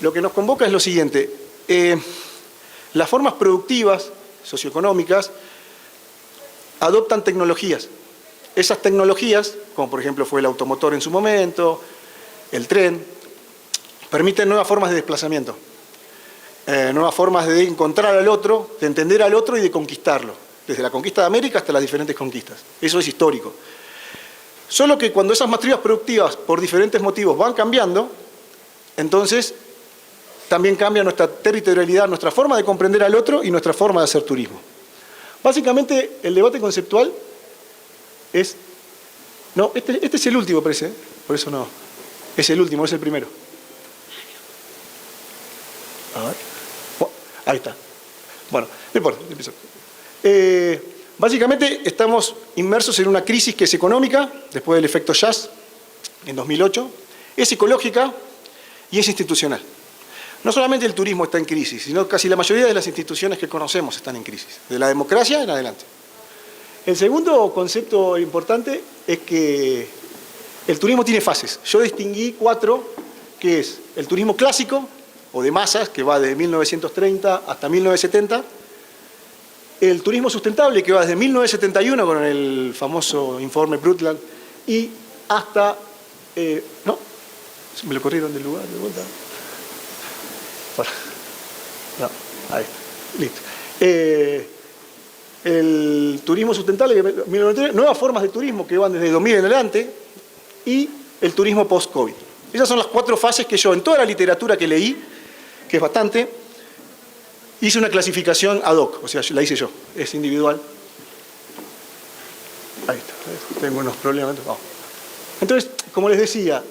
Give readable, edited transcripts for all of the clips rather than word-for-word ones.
lo que nos convoca es lo siguiente. Las formas productivas, socioeconómicas, adoptan tecnologías. Esas tecnologías, como por ejemplo fue el automotor en su momento, el tren, permiten nuevas formas de desplazamiento, nuevas formas de encontrar al otro, de entender al otro y de conquistarlo, desde la conquista de América hasta las diferentes conquistas. Eso es histórico. Solo que cuando esas matrices productivas, por diferentes motivos, van cambiando, entonces también cambia nuestra territorialidad, nuestra forma de comprender al otro y nuestra forma de hacer turismo. Básicamente, el debate conceptual es... No, este es el último, parece, ¿eh? Por eso no. Es el último, es el primero. A ver. Oh, ahí está. Bueno, no importa, empiezo. Básicamente, estamos inmersos en una crisis que es económica, después del efecto jazz, en 2008, es ecológica y es institucional. No solamente el turismo está en crisis, sino casi la mayoría de las instituciones que conocemos están en crisis, de la democracia en adelante. El segundo concepto importante es que el turismo tiene fases. Yo distinguí 4, que es el turismo clásico, o de masas, que va desde 1930 hasta 1970, el turismo sustentable, que va desde 1971 con el famoso informe Brundtland, y hasta... ¿no? ¿Me lo corrieron del lugar de vuelta? No, ahí está, listo. El turismo sustentable, nuevas formas de turismo que van desde 2000 en adelante, y el turismo post-COVID. Esas son las 4 fases que yo, en toda la literatura que leí, que es bastante, hice una clasificación ad hoc, o sea, la hice yo, es individual. Ahí está, tengo unos problemas. Oh. Entonces, como les decía,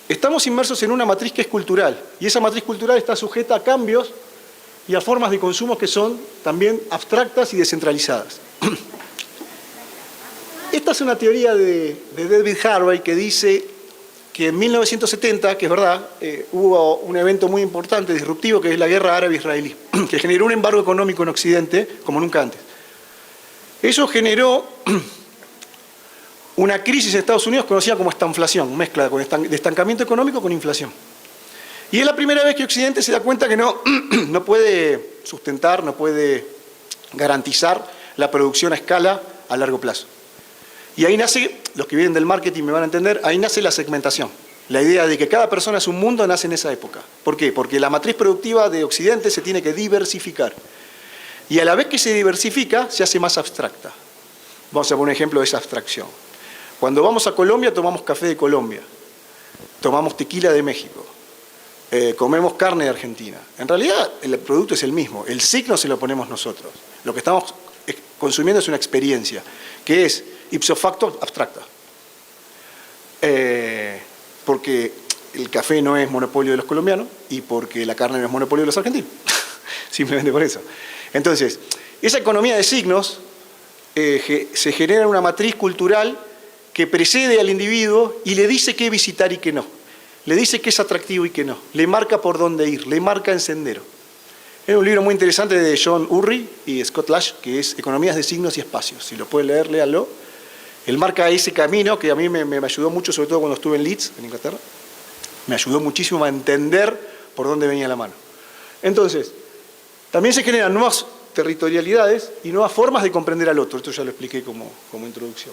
estamos inmersos en una matriz que es cultural, y esa matriz cultural está sujeta a cambios y a formas de consumo que son también abstractas y descentralizadas. Esta es una teoría de David Harvey que dice que en 1970, que es verdad, hubo un evento muy importante, disruptivo, que es la guerra árabe-israelí, que generó un embargo económico en Occidente como nunca antes. Eso generó una crisis en Estados Unidos conocida como estanflación, mezcla de estancamiento económico con inflación. Y es la primera vez que Occidente se da cuenta que no puede sustentar, no puede garantizar la producción a escala a largo plazo. Y ahí nace, los que vienen del marketing me van a entender, ahí nace la segmentación. La idea de que cada persona es un mundo nace en esa época. ¿Por qué? Porque la matriz productiva de Occidente se tiene que diversificar. Y a la vez que se diversifica, se hace más abstracta. Vamos a poner un ejemplo de esa abstracción. Cuando vamos a Colombia, tomamos café de Colombia. Tomamos tequila de México. Comemos carne de Argentina. En realidad, el producto es el mismo. El signo se lo ponemos nosotros. Lo que estamos consumiendo es una experiencia, que es ipso facto abstracta. Porque el café no es monopolio de los colombianos y porque la carne no es monopolio de los argentinos. Simplemente por eso. Entonces, esa economía de signos se genera una matriz cultural que precede al individuo y le dice qué visitar y qué no. Le dice qué es atractivo y qué no. Le marca por dónde ir, le marca el sendero. Es un libro muy interesante de John Urry y Scott Lash, que es Economías de signos y espacios. Si lo pueden leer, léanlo. Él marca ese camino que a mí me ayudó mucho, sobre todo cuando estuve en Leeds, en Inglaterra. Me ayudó muchísimo a entender por dónde venía la mano. Entonces, también se generan nuevas territorialidades y nuevas formas de comprender al otro. Esto ya lo expliqué como introducción.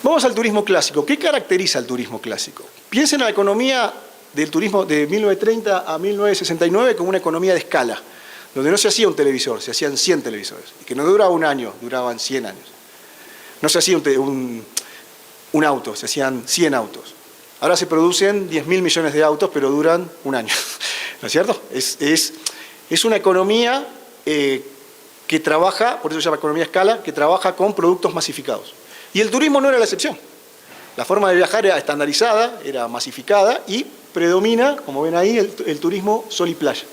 Vamos al turismo clásico. ¿Qué caracteriza al turismo clásico? Piensen en la economía del turismo de 1930 a 1969 como una economía de escala, donde no se hacía un televisor, se hacían 100 televisores, y que no duraba un año, duraban 100 años. No se hacía un auto, se hacían 100 autos. Ahora se producen 10.000 millones de autos, pero duran un año. ¿No es cierto? Es una economía que trabaja, por eso se llama economía a escala, que trabaja con productos masificados. Y el turismo no era la excepción. La forma de viajar era estandarizada, era masificada y predomina, como ven ahí, el turismo sol y playa.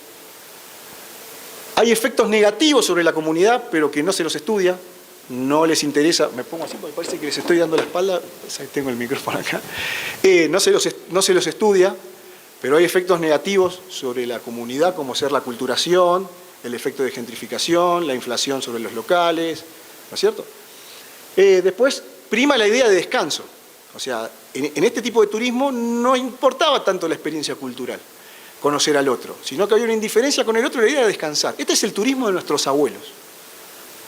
Hay efectos negativos sobre la comunidad, pero que no se los estudia, no les interesa. Me pongo así porque parece que les estoy dando la espalda. Tengo el micrófono acá. No se los estudia, pero hay efectos negativos sobre la comunidad, como ser la aculturación, el efecto de gentrificación, la inflación sobre los locales, ¿no es cierto? Después prima la idea de descanso. O sea, en este tipo de turismo no importaba tanto la experiencia cultural. conocer al otro, sino que había una indiferencia con el otro y la idea de descansar. Este es el turismo de nuestros abuelos,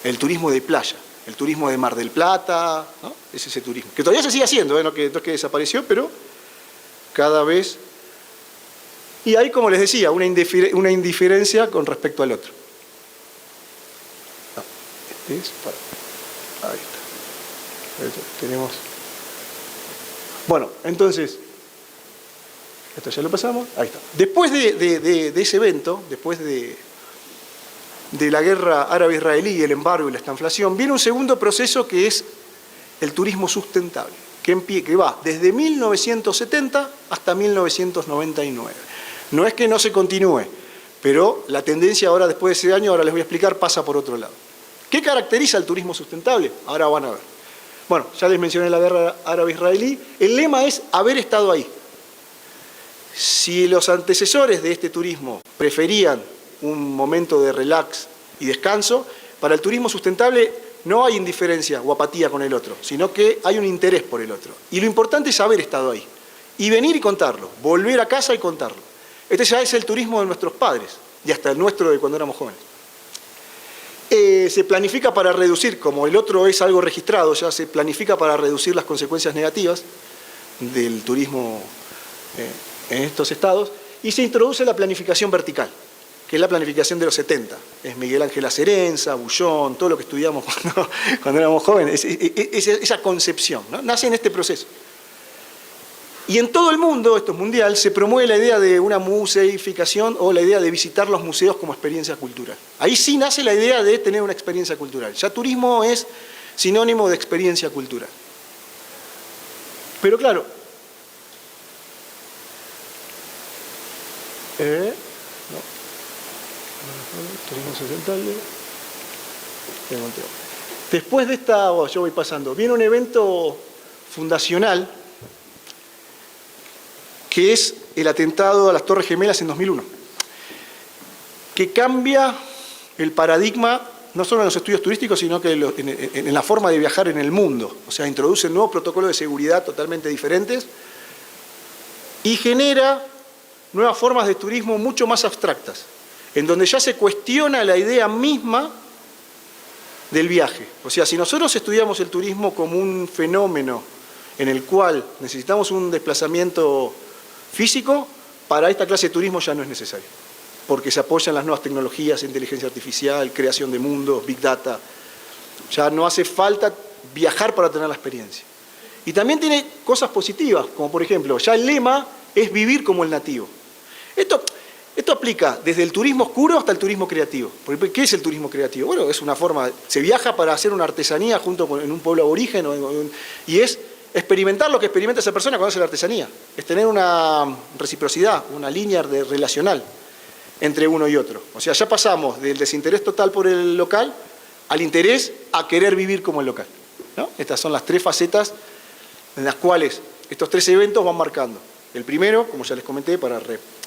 el turismo de playa, el turismo de Mar del Plata, ¿no? Es ese turismo, que todavía se sigue haciendo, no es que desapareció, pero cada vez... Y hay, como les decía, una indiferencia con respecto al otro. Ahí está. Tenemos... Bueno, entonces... Esto ya lo pasamos. Ahí está. Después de ese evento, después de la guerra árabe-israelí y el embargo y la estanflación, viene un segundo proceso que es el turismo sustentable, que va desde 1970 hasta 1999. No es que no se continúe, pero la tendencia ahora, después de ese año, ahora les voy a explicar, pasa por otro lado. ¿Qué caracteriza el turismo sustentable? Ahora van a ver. Bueno, ya les mencioné la guerra árabe-israelí. El lema es haber estado ahí. Si los antecesores de este turismo preferían un momento de relax y descanso, para el turismo sustentable no hay indiferencia o apatía con el otro, sino que hay un interés por el otro. Y lo importante es haber estado ahí. Y venir y contarlo, volver a casa y contarlo. Este ya es el turismo de nuestros padres, y hasta el nuestro de cuando éramos jóvenes. Se planifica para reducir, como el otro es algo registrado, ya se planifica para reducir las consecuencias negativas del turismo en estos estados, y se introduce la planificación vertical, que es la planificación de los 70. Es Miguel Ángel Acerenza, Bullón, todo lo que estudiamos cuando éramos jóvenes, esa concepción, ¿no? Nace en este proceso. Y en todo el mundo, esto es mundial, se promueve la idea de una museificación o la idea de visitar los museos como experiencia cultural. Ahí sí nace la idea de tener una experiencia cultural. Ya turismo es sinónimo de experiencia cultural. Pero claro, turismo sustentable. Después de esta, yo voy pasando, viene un evento fundacional que es el atentado a las Torres Gemelas en 2001, que cambia el paradigma no solo en los estudios turísticos, sino que en la forma de viajar en el mundo. O sea, introduce nuevos protocolos de seguridad totalmente diferentes y genera nuevas formas de turismo mucho más abstractas, en donde ya se cuestiona la idea misma del viaje. O sea, si nosotros estudiamos el turismo como un fenómeno en el cual necesitamos un desplazamiento físico, para esta clase de turismo ya no es necesario, porque se apoyan las nuevas tecnologías, inteligencia artificial, creación de mundos, big data. Ya no hace falta viajar para tener la experiencia. Y también tiene cosas positivas, como por ejemplo, ya el lema es vivir como el nativo. Esto aplica desde el turismo oscuro hasta el turismo creativo. ¿Qué es el turismo creativo? Bueno, es una forma, se viaja para hacer una artesanía en un pueblo aborigen, y es experimentar lo que experimenta esa persona cuando hace la artesanía. Es tener una reciprocidad, una línea relacional entre uno y otro. O sea, ya pasamos del desinterés total por el local al interés a querer vivir como el local, ¿no? Estas son las tres facetas en las cuales estos tres eventos van marcando. El primero, como ya les comenté,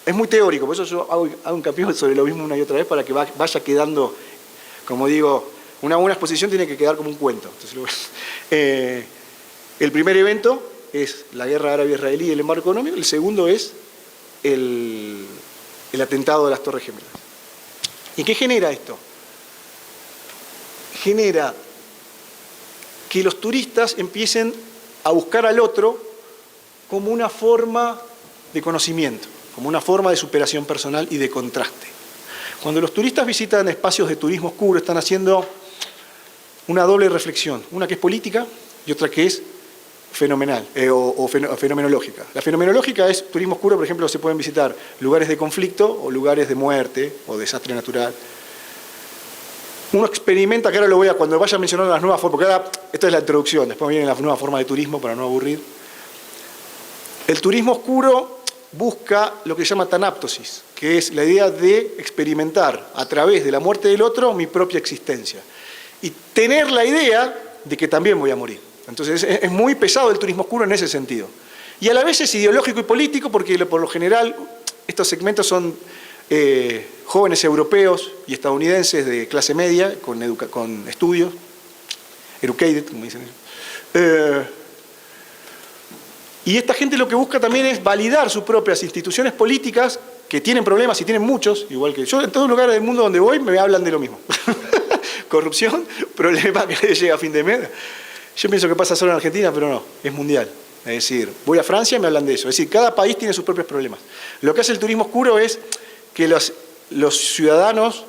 es muy teórico, por eso yo hago hincapié sobre lo mismo una y otra vez para que vaya quedando, como digo, una buena exposición tiene que quedar como un cuento. Entonces, el primer evento es la guerra árabe-israelí y el embargo económico. El segundo es el atentado de las Torres Gemelas. ¿Y qué genera esto? Genera que los turistas empiecen a buscar al otro como una forma de conocimiento, como una forma de superación personal y de contraste. Cuando los turistas visitan espacios de turismo oscuro, están haciendo una doble reflexión, una que es política y otra que es fenomenal o fenomenológica. La fenomenológica es turismo oscuro, por ejemplo, se pueden visitar lugares de conflicto o lugares de muerte o desastre natural. Uno experimenta, que ahora lo voy a, cuando vaya mencionando las nuevas formas, porque ahora, esto es la introducción, después vienen las nuevas formas de turismo para no aburrir. El turismo oscuro busca lo que se llama tanaptosis, que es la idea de experimentar a través de la muerte del otro mi propia existencia. Y tener la idea de que también voy a morir. Entonces es muy pesado el turismo oscuro en ese sentido. Y a la vez es ideológico y político porque por lo general estos segmentos son jóvenes europeos y estadounidenses de clase media con estudios, educated, como dicen ellos. Y esta gente lo que busca también es validar sus propias instituciones políticas que tienen problemas y tienen muchos, igual que yo, en todos los lugares del mundo donde voy me hablan de lo mismo. Corrupción, problema que le llega a fin de mes. Yo pienso que pasa solo en Argentina, pero no, es mundial. Es decir, voy a Francia y me hablan de eso. Es decir, cada país tiene sus propios problemas. Lo que hace el turismo oscuro es que los ciudadanos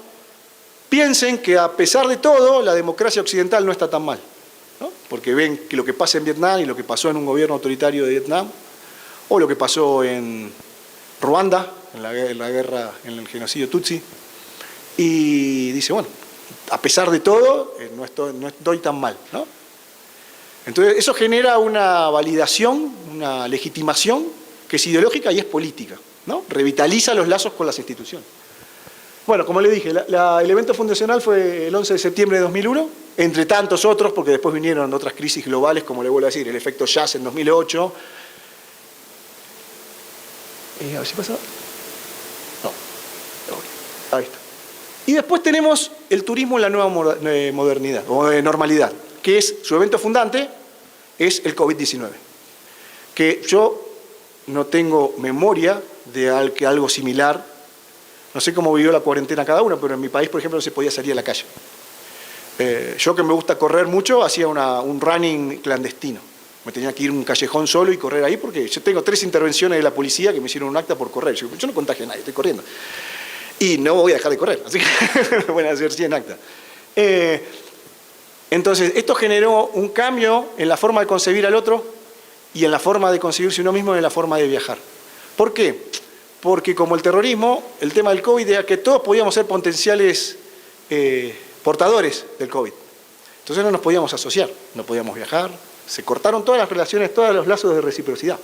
piensen que a pesar de todo, la democracia occidental no está tan mal, ¿no? Porque ven que lo que pasa en Vietnam y lo que pasó en un gobierno autoritario de Vietnam, o lo que pasó en Ruanda, en la guerra, en el genocidio Tutsi, y dice, bueno, a pesar de todo, no estoy tan mal, ¿no? Entonces, eso genera una validación, una legitimación que es ideológica y es política, ¿no? Revitaliza los lazos con las instituciones. Bueno, como le dije, el evento fundacional fue el 11 de septiembre de 2001, entre tantos otros, porque después vinieron otras crisis globales, como le vuelvo a decir, el efecto Jazz en 2008. A ver si pasa. No. Ahí está. Y después tenemos el turismo en la nueva modernidad, o normalidad, que es su evento fundante, es el COVID-19. Que yo no tengo memoria de algo similar. No sé cómo vivió la cuarentena cada uno, pero en mi país, por ejemplo, no se podía salir a la calle. Yo, que me gusta correr mucho, hacía un running clandestino. Me tenía que ir a un callejón solo y correr ahí, porque yo tengo 3 intervenciones de la policía que me hicieron un acta por correr. Yo no contagio a nadie, estoy corriendo. Y no voy a dejar de correr, así que me van a hacer 100 actas. Entonces, esto generó un cambio en la forma de concebir al otro y en la forma de concebirse uno mismo y en la forma de viajar. ¿Por qué? Porque como el terrorismo, el tema del COVID era que todos podíamos ser potenciales portadores del COVID. Entonces no nos podíamos asociar, no podíamos viajar, se cortaron todas las relaciones, todos los lazos de reciprocidad.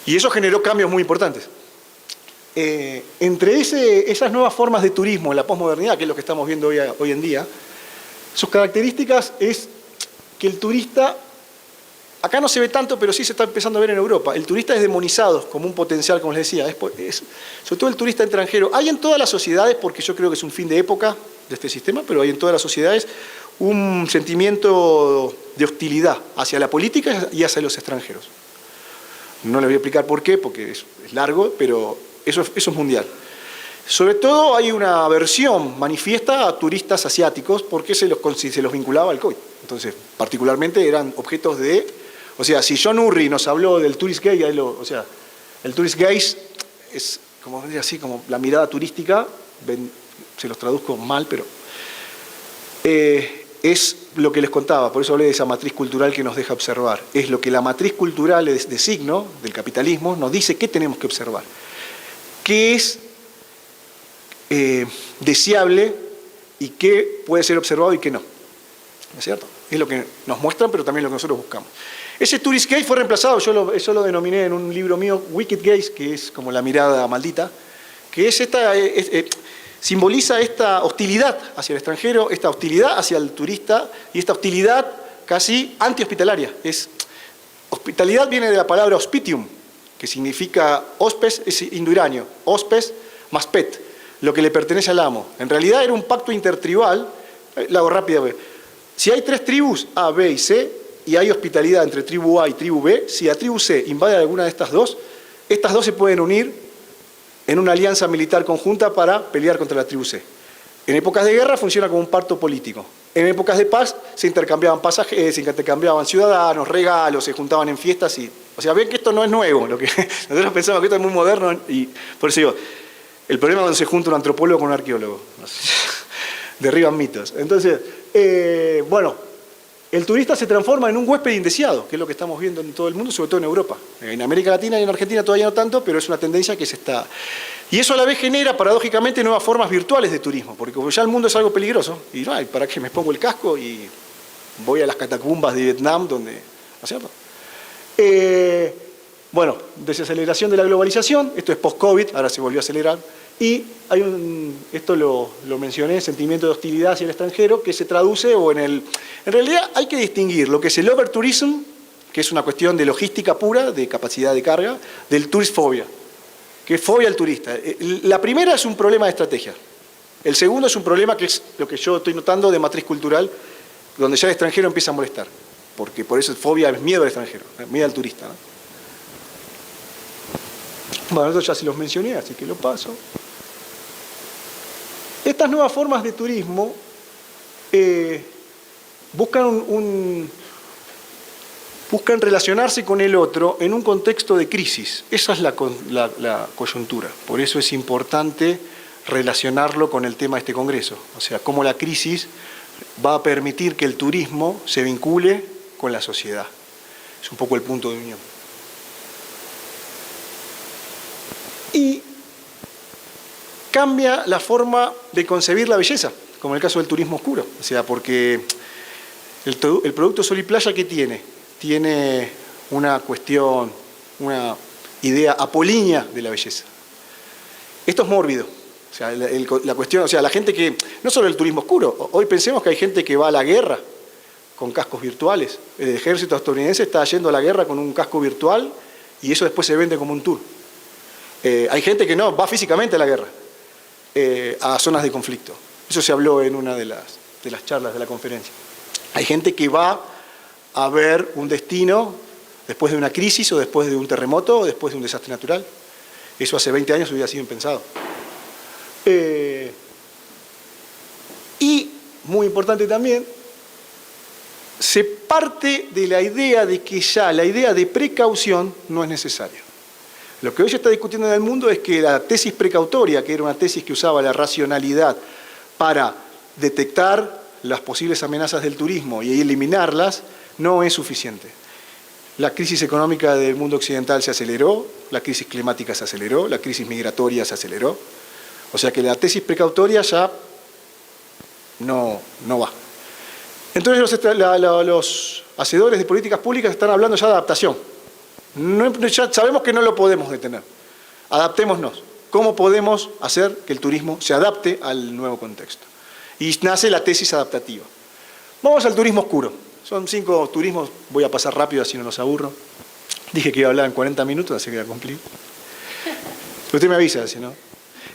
Y eso generó cambios muy importantes. Entre esas nuevas formas de turismo en la posmodernidad, que es lo que estamos viendo hoy en día, sus características es que el turista, acá no se ve tanto, pero sí se está empezando a ver en Europa, el turista es demonizado como un potencial, como les decía, sobre todo el turista extranjero. Hay en todas las sociedades, porque yo creo que es un fin de época de este sistema, pero hay en todas las sociedades un sentimiento de hostilidad hacia la política y hacia los extranjeros. No les voy a explicar por qué, porque es largo, pero eso es mundial. Sobre todo hay una aversión manifiesta a turistas asiáticos porque se los vinculaba al COVID. Entonces, particularmente eran objetos de... O sea, si John Urry nos habló del tourist gaze, el tourist gaze es como la mirada turística, se los traduzco mal, pero es lo que les contaba, por eso hablé de esa matriz cultural que nos deja observar. Es lo que la matriz cultural de signo del capitalismo nos dice que tenemos que observar. ¿Qué es deseable y qué puede ser observado y qué no? ¿No es cierto? Es lo que nos muestran, pero también lo que nosotros buscamos. Ese tourist gaze fue reemplazado, yo lo denominé en un libro mío, wicked gaze, que es como la mirada maldita, que es simboliza esta hostilidad hacia el extranjero, esta hostilidad hacia el turista y esta hostilidad casi anti-hospitalaria. Hospitalidad viene de la palabra hospitium, que significa hospes, es indoiranio, hospes más pet, lo que le pertenece al amo. En realidad era un pacto intertribal, la hago rápida. Si hay 3 tribus, A, B y C, y hay hospitalidad entre tribu A y tribu B, si la tribu C invade alguna de estas dos se pueden unir en una alianza militar conjunta para pelear contra la tribu C. En épocas de guerra funciona como un pacto político. En épocas de paz se intercambiaban pasajeros, se intercambiaban ciudadanos, regalos, se juntaban en fiestas. O sea, ven que esto no es nuevo. Nosotros pensamos que esto es muy moderno y por eso digo, el problema es donde se junta un antropólogo con un arqueólogo. No sé, derriban mitos. Entonces, bueno, el turista se transforma en un huésped indeseado, que es lo que estamos viendo en todo el mundo, sobre todo en Europa. En América Latina y en Argentina todavía no tanto, pero es una tendencia que se está... Y eso a la vez genera, paradójicamente, nuevas formas virtuales de turismo, porque como ya el mundo es algo peligroso, y no, ¿para qué me pongo el casco y voy a las catacumbas de Vietnam, donde... ¿No es cierto? Bueno, desaceleración de la globalización, esto es post-COVID, ahora se volvió a acelerar, y hay esto lo mencioné, sentimiento de hostilidad hacia el extranjero, que se traduce en realidad hay que distinguir lo que es el overtourism, que es una cuestión de logística pura, de capacidad de carga, del tourist phobia, que es fobia al turista. La primera es un problema de estrategia. El segundo es un problema que es lo que yo estoy notando de matriz cultural, donde ya el extranjero empieza a molestar, porque por eso fobia es miedo al extranjero, miedo al turista, ¿no? Bueno, eso ya se los mencioné, así que lo paso. Estas nuevas formas de turismo buscan relacionarse con el otro en un contexto de crisis. Esa es la coyuntura. Por eso es importante relacionarlo con el tema de este congreso. O sea, cómo la crisis va a permitir que el turismo se vincule con la sociedad. Es un poco el punto de unión. Y cambia la forma de concebir la belleza, como en el caso del turismo oscuro. O sea, porque el producto Sol y Playa, ¿qué tiene? Tiene una cuestión, una idea apolínea de la belleza. Esto es mórbido. O sea, la cuestión, o sea, la gente que, no solo el turismo oscuro, hoy pensemos que hay gente que va a la guerra con cascos virtuales. El ejército estadounidense está yendo a la guerra con un casco virtual y eso después se vende como un tour. Hay gente que no, va físicamente a la guerra, a zonas de conflicto. Eso se habló en una de las charlas de la conferencia. Hay gente que va a ver un destino después de una crisis o después de un terremoto o después de un desastre natural. Eso hace 20 años hubiera sido impensado. Y, muy importante también, se parte de la idea de que ya la idea de precaución no es necesaria. Lo que hoy se está discutiendo en el mundo es que la tesis precautoria, que era una tesis que usaba la racionalidad para detectar las posibles amenazas del turismo y eliminarlas, no es suficiente. La crisis económica del mundo occidental se aceleró, la crisis climática se aceleró, la crisis migratoria se aceleró. O sea que la tesis precautoria ya no va. Entonces los hacedores de políticas públicas están hablando ya de adaptación. Ya sabemos que no lo podemos detener. Adaptémonos. ¿Cómo podemos hacer que el turismo se adapte al nuevo contexto? Y nace la tesis adaptativa. Vamos al turismo oscuro. Son 5 turismos, voy a pasar rápido así no los aburro. Dije que iba a hablar en 40 minutos, así que voy a cumplir. Usted me avisa, si no.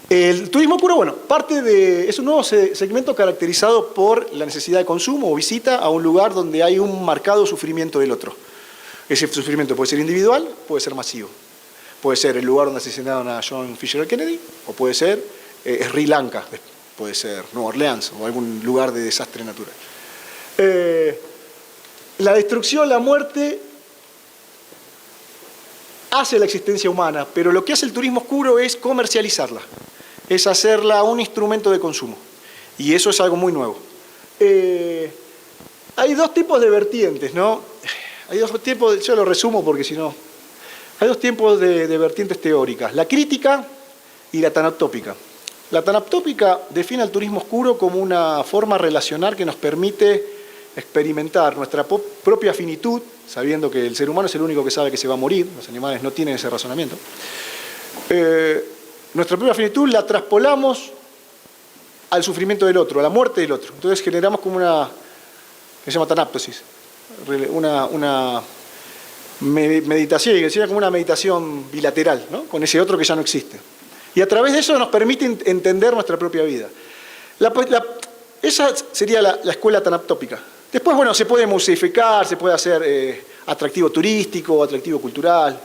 El turismo oscuro, bueno, es un nuevo segmento caracterizado por la necesidad de consumo o visita a un lugar donde hay un marcado sufrimiento del otro. Ese sufrimiento puede ser individual, puede ser masivo. Puede ser el lugar donde asesinaron a John Fitzgerald Kennedy, o puede ser Sri Lanka, puede ser Nueva Orleans, o algún lugar de desastre natural. La destrucción, la muerte, hace la existencia humana, pero lo que hace el turismo oscuro es comercializarla, es hacerla un instrumento de consumo. Y eso es algo muy nuevo. Hay 2 tipos de vertientes, ¿no? Hay 2 tipos, yo lo resumo porque si no... Hay 2 tipos de vertientes teóricas, la crítica y la tanaptópica. La tanaptópica define al turismo oscuro como una forma relacional que nos permite experimentar nuestra propia finitud, sabiendo que el ser humano es el único que sabe que se va a morir, los animales no tienen ese razonamiento. Nuestra propia finitud la traspolamos al sufrimiento del otro, a la muerte del otro. Entonces generamos como una, que se llama tanaptosis, una meditación, que sería como una meditación bilateral, ¿no? Con ese otro que ya no existe. Y a través de eso nos permite entender nuestra propia vida. Esa sería la escuela tanaptópica. Después, bueno, se puede museeificar, se puede hacer atractivo turístico, atractivo cultural,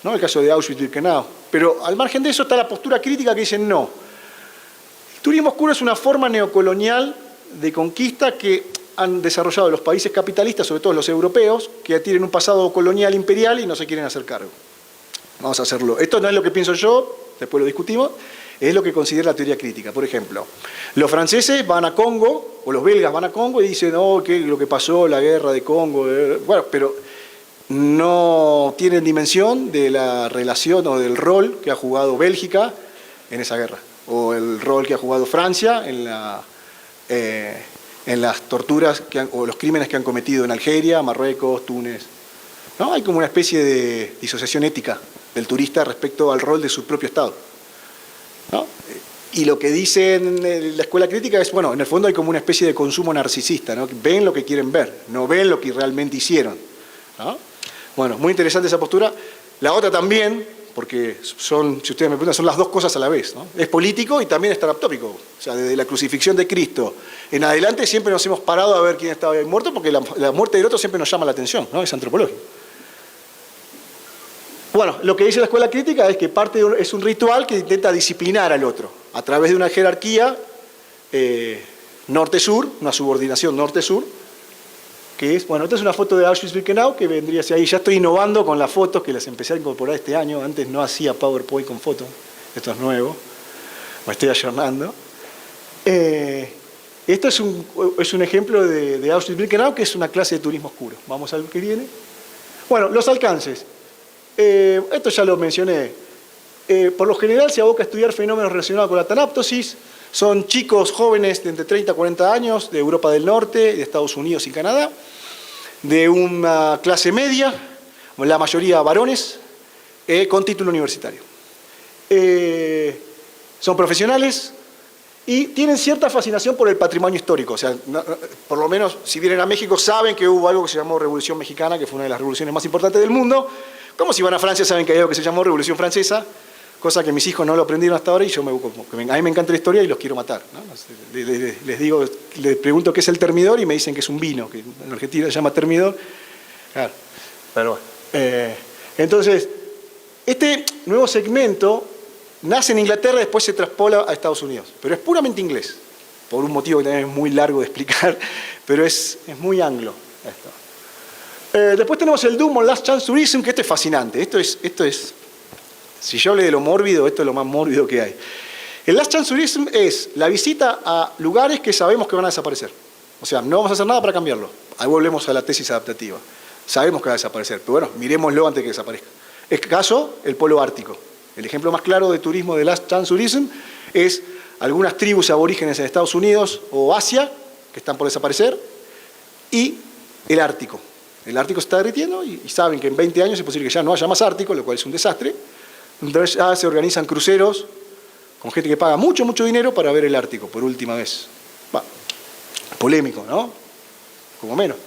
¿no? El caso de Auschwitz-Birkenau. Pero al margen de eso está la postura crítica que dice no. El turismo oscuro es una forma neocolonial de conquista que han desarrollado los países capitalistas, sobre todo los europeos, que tienen un pasado colonial imperial y no se quieren hacer cargo. Vamos a hacerlo. Esto no es lo que pienso yo, después lo discutimos, es lo que considera la teoría crítica. Por ejemplo, los franceses van a Congo, o los belgas van a Congo y dicen, no, que lo que pasó, la guerra de Congo, bueno, pero no tienen dimensión de la relación o del rol que ha jugado Bélgica en esa guerra, o el rol que ha jugado Francia en las torturas o los crímenes que han cometido en Algeria, Marruecos, Túnez. ¿No? Hay como una especie de disociación ética del turista respecto al rol de su propio Estado, ¿no? Y lo que dice en la escuela crítica es, bueno, en el fondo hay como una especie de consumo narcisista, ¿no? Ven lo que quieren ver, no ven lo que realmente hicieron, ¿no? Bueno, muy interesante esa postura. La otra también, porque son, si ustedes me preguntan, son las 2 cosas a la vez, ¿no? Es político y también es tanaptópico. O sea, desde la crucifixión de Cristo en adelante siempre nos hemos parado a ver quién estaba muerto, porque la muerte del otro siempre nos llama la atención, ¿no? Es antropológico. Bueno, lo que dice la escuela crítica es que es un ritual que intenta disciplinar al otro a través de una jerarquía norte-sur, una subordinación norte-sur, que es, bueno, esta es una foto de Auschwitz-Birkenau que vendría hacia ahí. Ya estoy innovando con las fotos que las empecé a incorporar este año. Antes no hacía PowerPoint con fotos. Esto es nuevo. Me estoy ayornando. Esto es un ejemplo de Auschwitz-Birkenau, que es una clase de turismo oscuro. Vamos a ver qué viene. Bueno, los alcances. Esto ya lo mencioné. Por lo general se aboca a estudiar fenómenos relacionados con la tanaptosis. Son chicos jóvenes de entre 30 a 40 años, de Europa del Norte, de Estados Unidos y Canadá, de una clase media, la mayoría varones, con título universitario. Son profesionales y tienen cierta fascinación por el patrimonio histórico. O sea, por lo menos, si vienen a México, saben que hubo algo que se llamó Revolución Mexicana, que fue una de las revoluciones más importantes del mundo. Como si van a Francia, saben que hay algo que se llamó Revolución Francesa, cosa que mis hijos no lo aprendieron hasta ahora y a mí me encanta la historia y los quiero matar, ¿no? Les pregunto qué es el termidor y me dicen que es un vino, que en Argentina se llama termidor. Claro, pero bueno. Entonces, este nuevo segmento nace en Inglaterra y después se traspola a Estados Unidos, pero es puramente inglés, por un motivo que también es muy largo de explicar, pero es muy anglo esto. Después tenemos el Doom o Last Chance Tourism, que esto es fascinante. Esto es, si yo hablé de lo mórbido, esto es lo más mórbido que hay. El Last Chance Tourism es la visita a lugares que sabemos que van a desaparecer. O sea, no vamos a hacer nada para cambiarlo. Ahí volvemos a la tesis adaptativa. Sabemos que va a desaparecer, pero bueno, miremoslo antes de que desaparezca. Es caso, el polo ártico. El ejemplo más claro de turismo de Last Chance Tourism es algunas tribus aborígenes en Estados Unidos o Asia, que están por desaparecer, y el Ártico. El Ártico se está derritiendo y saben que en 20 años es posible que ya no haya más Ártico, lo cual es un desastre. Entonces ya se organizan cruceros con gente que paga mucho, mucho dinero para ver el Ártico por última vez. Polémico, ¿no? Como menos.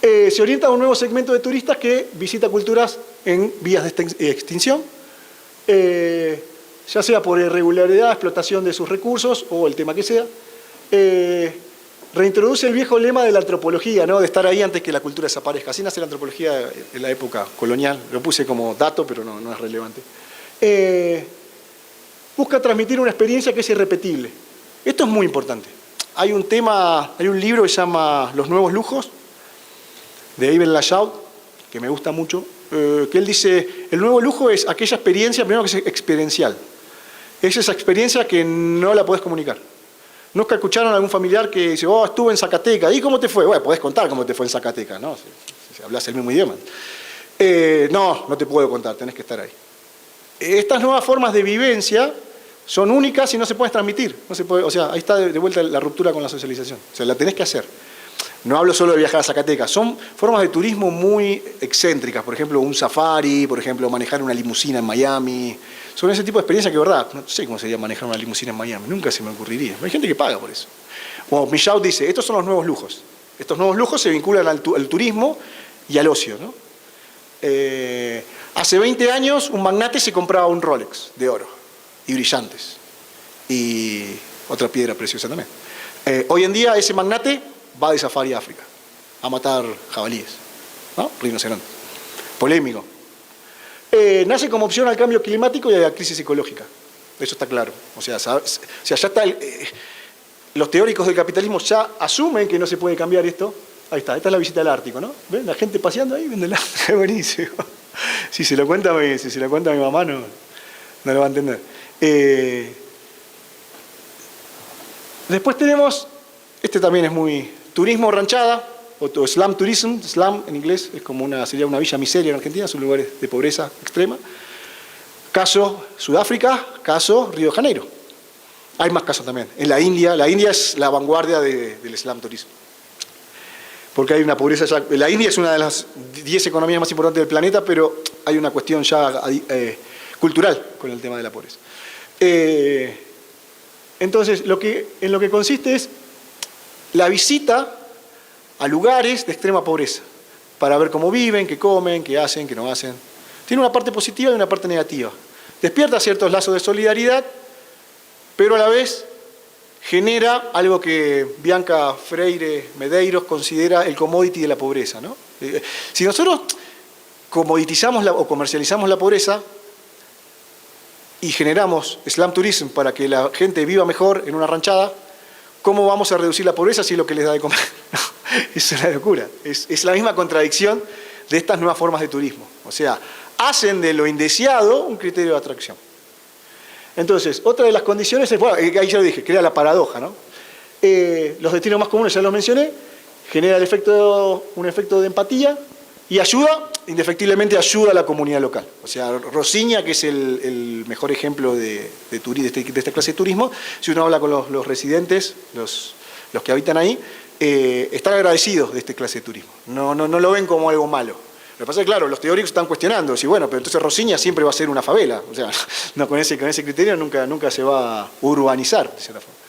Se orienta a un nuevo segmento de turistas que visita culturas en vías de extinción, ya sea por irregularidad, explotación de sus recursos o el tema que sea. Reintroduce el viejo lema de la antropología, ¿no? De estar ahí antes que la cultura desaparezca. Así nace la antropología en la época colonial. Lo puse como dato, pero no es relevante. Busca transmitir una experiencia que es irrepetible. Esto es muy importante. Hay un libro que se llama Los Nuevos Lujos, de Ibn Lashaud, que me gusta mucho, que él dice, el nuevo lujo es aquella experiencia, primero que es experiencial. Es esa experiencia que no la podés comunicar. ¿Nunca escucharon a algún familiar que dice, oh, estuve en Zacatecas? ¿Y cómo te fue? Bueno, podés contar cómo te fue en Zacatecas, ¿no? Si hablas el mismo idioma. No te puedo contar, tenés que estar ahí. Estas nuevas formas de vivencia son únicas y no se pueden transmitir. No se puede, o sea, ahí está de vuelta la ruptura con la socialización. O sea, la tenés que hacer. No hablo solo de viajar a Zacatecas. Son formas de turismo muy excéntricas. Por ejemplo, un safari, por ejemplo, manejar una limusina en Miami. Son ese tipo de experiencias que, verdad, no sé cómo sería manejar una limusina en Miami. Nunca se me ocurriría. Hay gente que paga por eso. Bueno, Michaud dice, estos son los nuevos lujos. Estos nuevos lujos se vinculan al turismo y al ocio, ¿no? Hace 20 años un magnate se compraba un Rolex de oro y brillantes y otra piedra preciosa también. Hoy en día ese magnate va de safari a África a matar jabalíes, ¿no? Rinocerontes. Polémico. Nace como opción al cambio climático y a la crisis ecológica. Eso está claro. O sea ya está. Los teóricos del capitalismo ya asumen que no se puede cambiar esto. Ahí está, esta es la visita al Ártico, ¿no? ¿Ven? La gente paseando ahí, viendo el Ártico, es buenísimo. Si se lo cuenta mi mamá, no lo va a entender. Después tenemos, este también es muy turismo ranchada, o slum tourism. Slum en inglés es como sería una villa miseria en Argentina, son lugares de pobreza extrema. Caso Sudáfrica, caso Río de Janeiro. Hay más casos también. En la India es la vanguardia del slum tourism. Porque hay una pobreza ya. La India es una de las 10 economías más importantes del planeta, pero hay una cuestión ya cultural con el tema de la pobreza. Entonces, en lo que consiste es la visita a lugares de extrema pobreza, para ver cómo viven, qué comen, qué hacen, qué no hacen. Tiene una parte positiva y una parte negativa. Despierta ciertos lazos de solidaridad, pero a la vez genera algo que Bianca Freire Medeiros considera el commodity de la pobreza, ¿no? Si nosotros comoditizamos o comercializamos la pobreza y generamos slum tourism para que la gente viva mejor en una ranchada, ¿cómo vamos a reducir la pobreza si es lo que les da de comer? No, es una locura. Es la misma contradicción de estas nuevas formas de turismo. O sea, hacen de lo indeseado un criterio de atracción. Entonces, otra de las condiciones es, bueno, ahí ya lo dije, crea la paradoja, ¿no? Los destinos más comunes ya los mencioné, genera un efecto de empatía y ayuda, indefectiblemente ayuda a la comunidad local. O sea, Rosiña, que es el mejor ejemplo de esta clase de turismo, si uno habla con los residentes, los que habitan ahí, están agradecidos de esta clase de turismo. No lo ven como algo malo. Lo que pasa es que, claro, los teóricos están cuestionando, si bueno, pero entonces Rosiña siempre va a ser una favela. O sea, no, con ese criterio nunca se va a urbanizar, de cierta forma.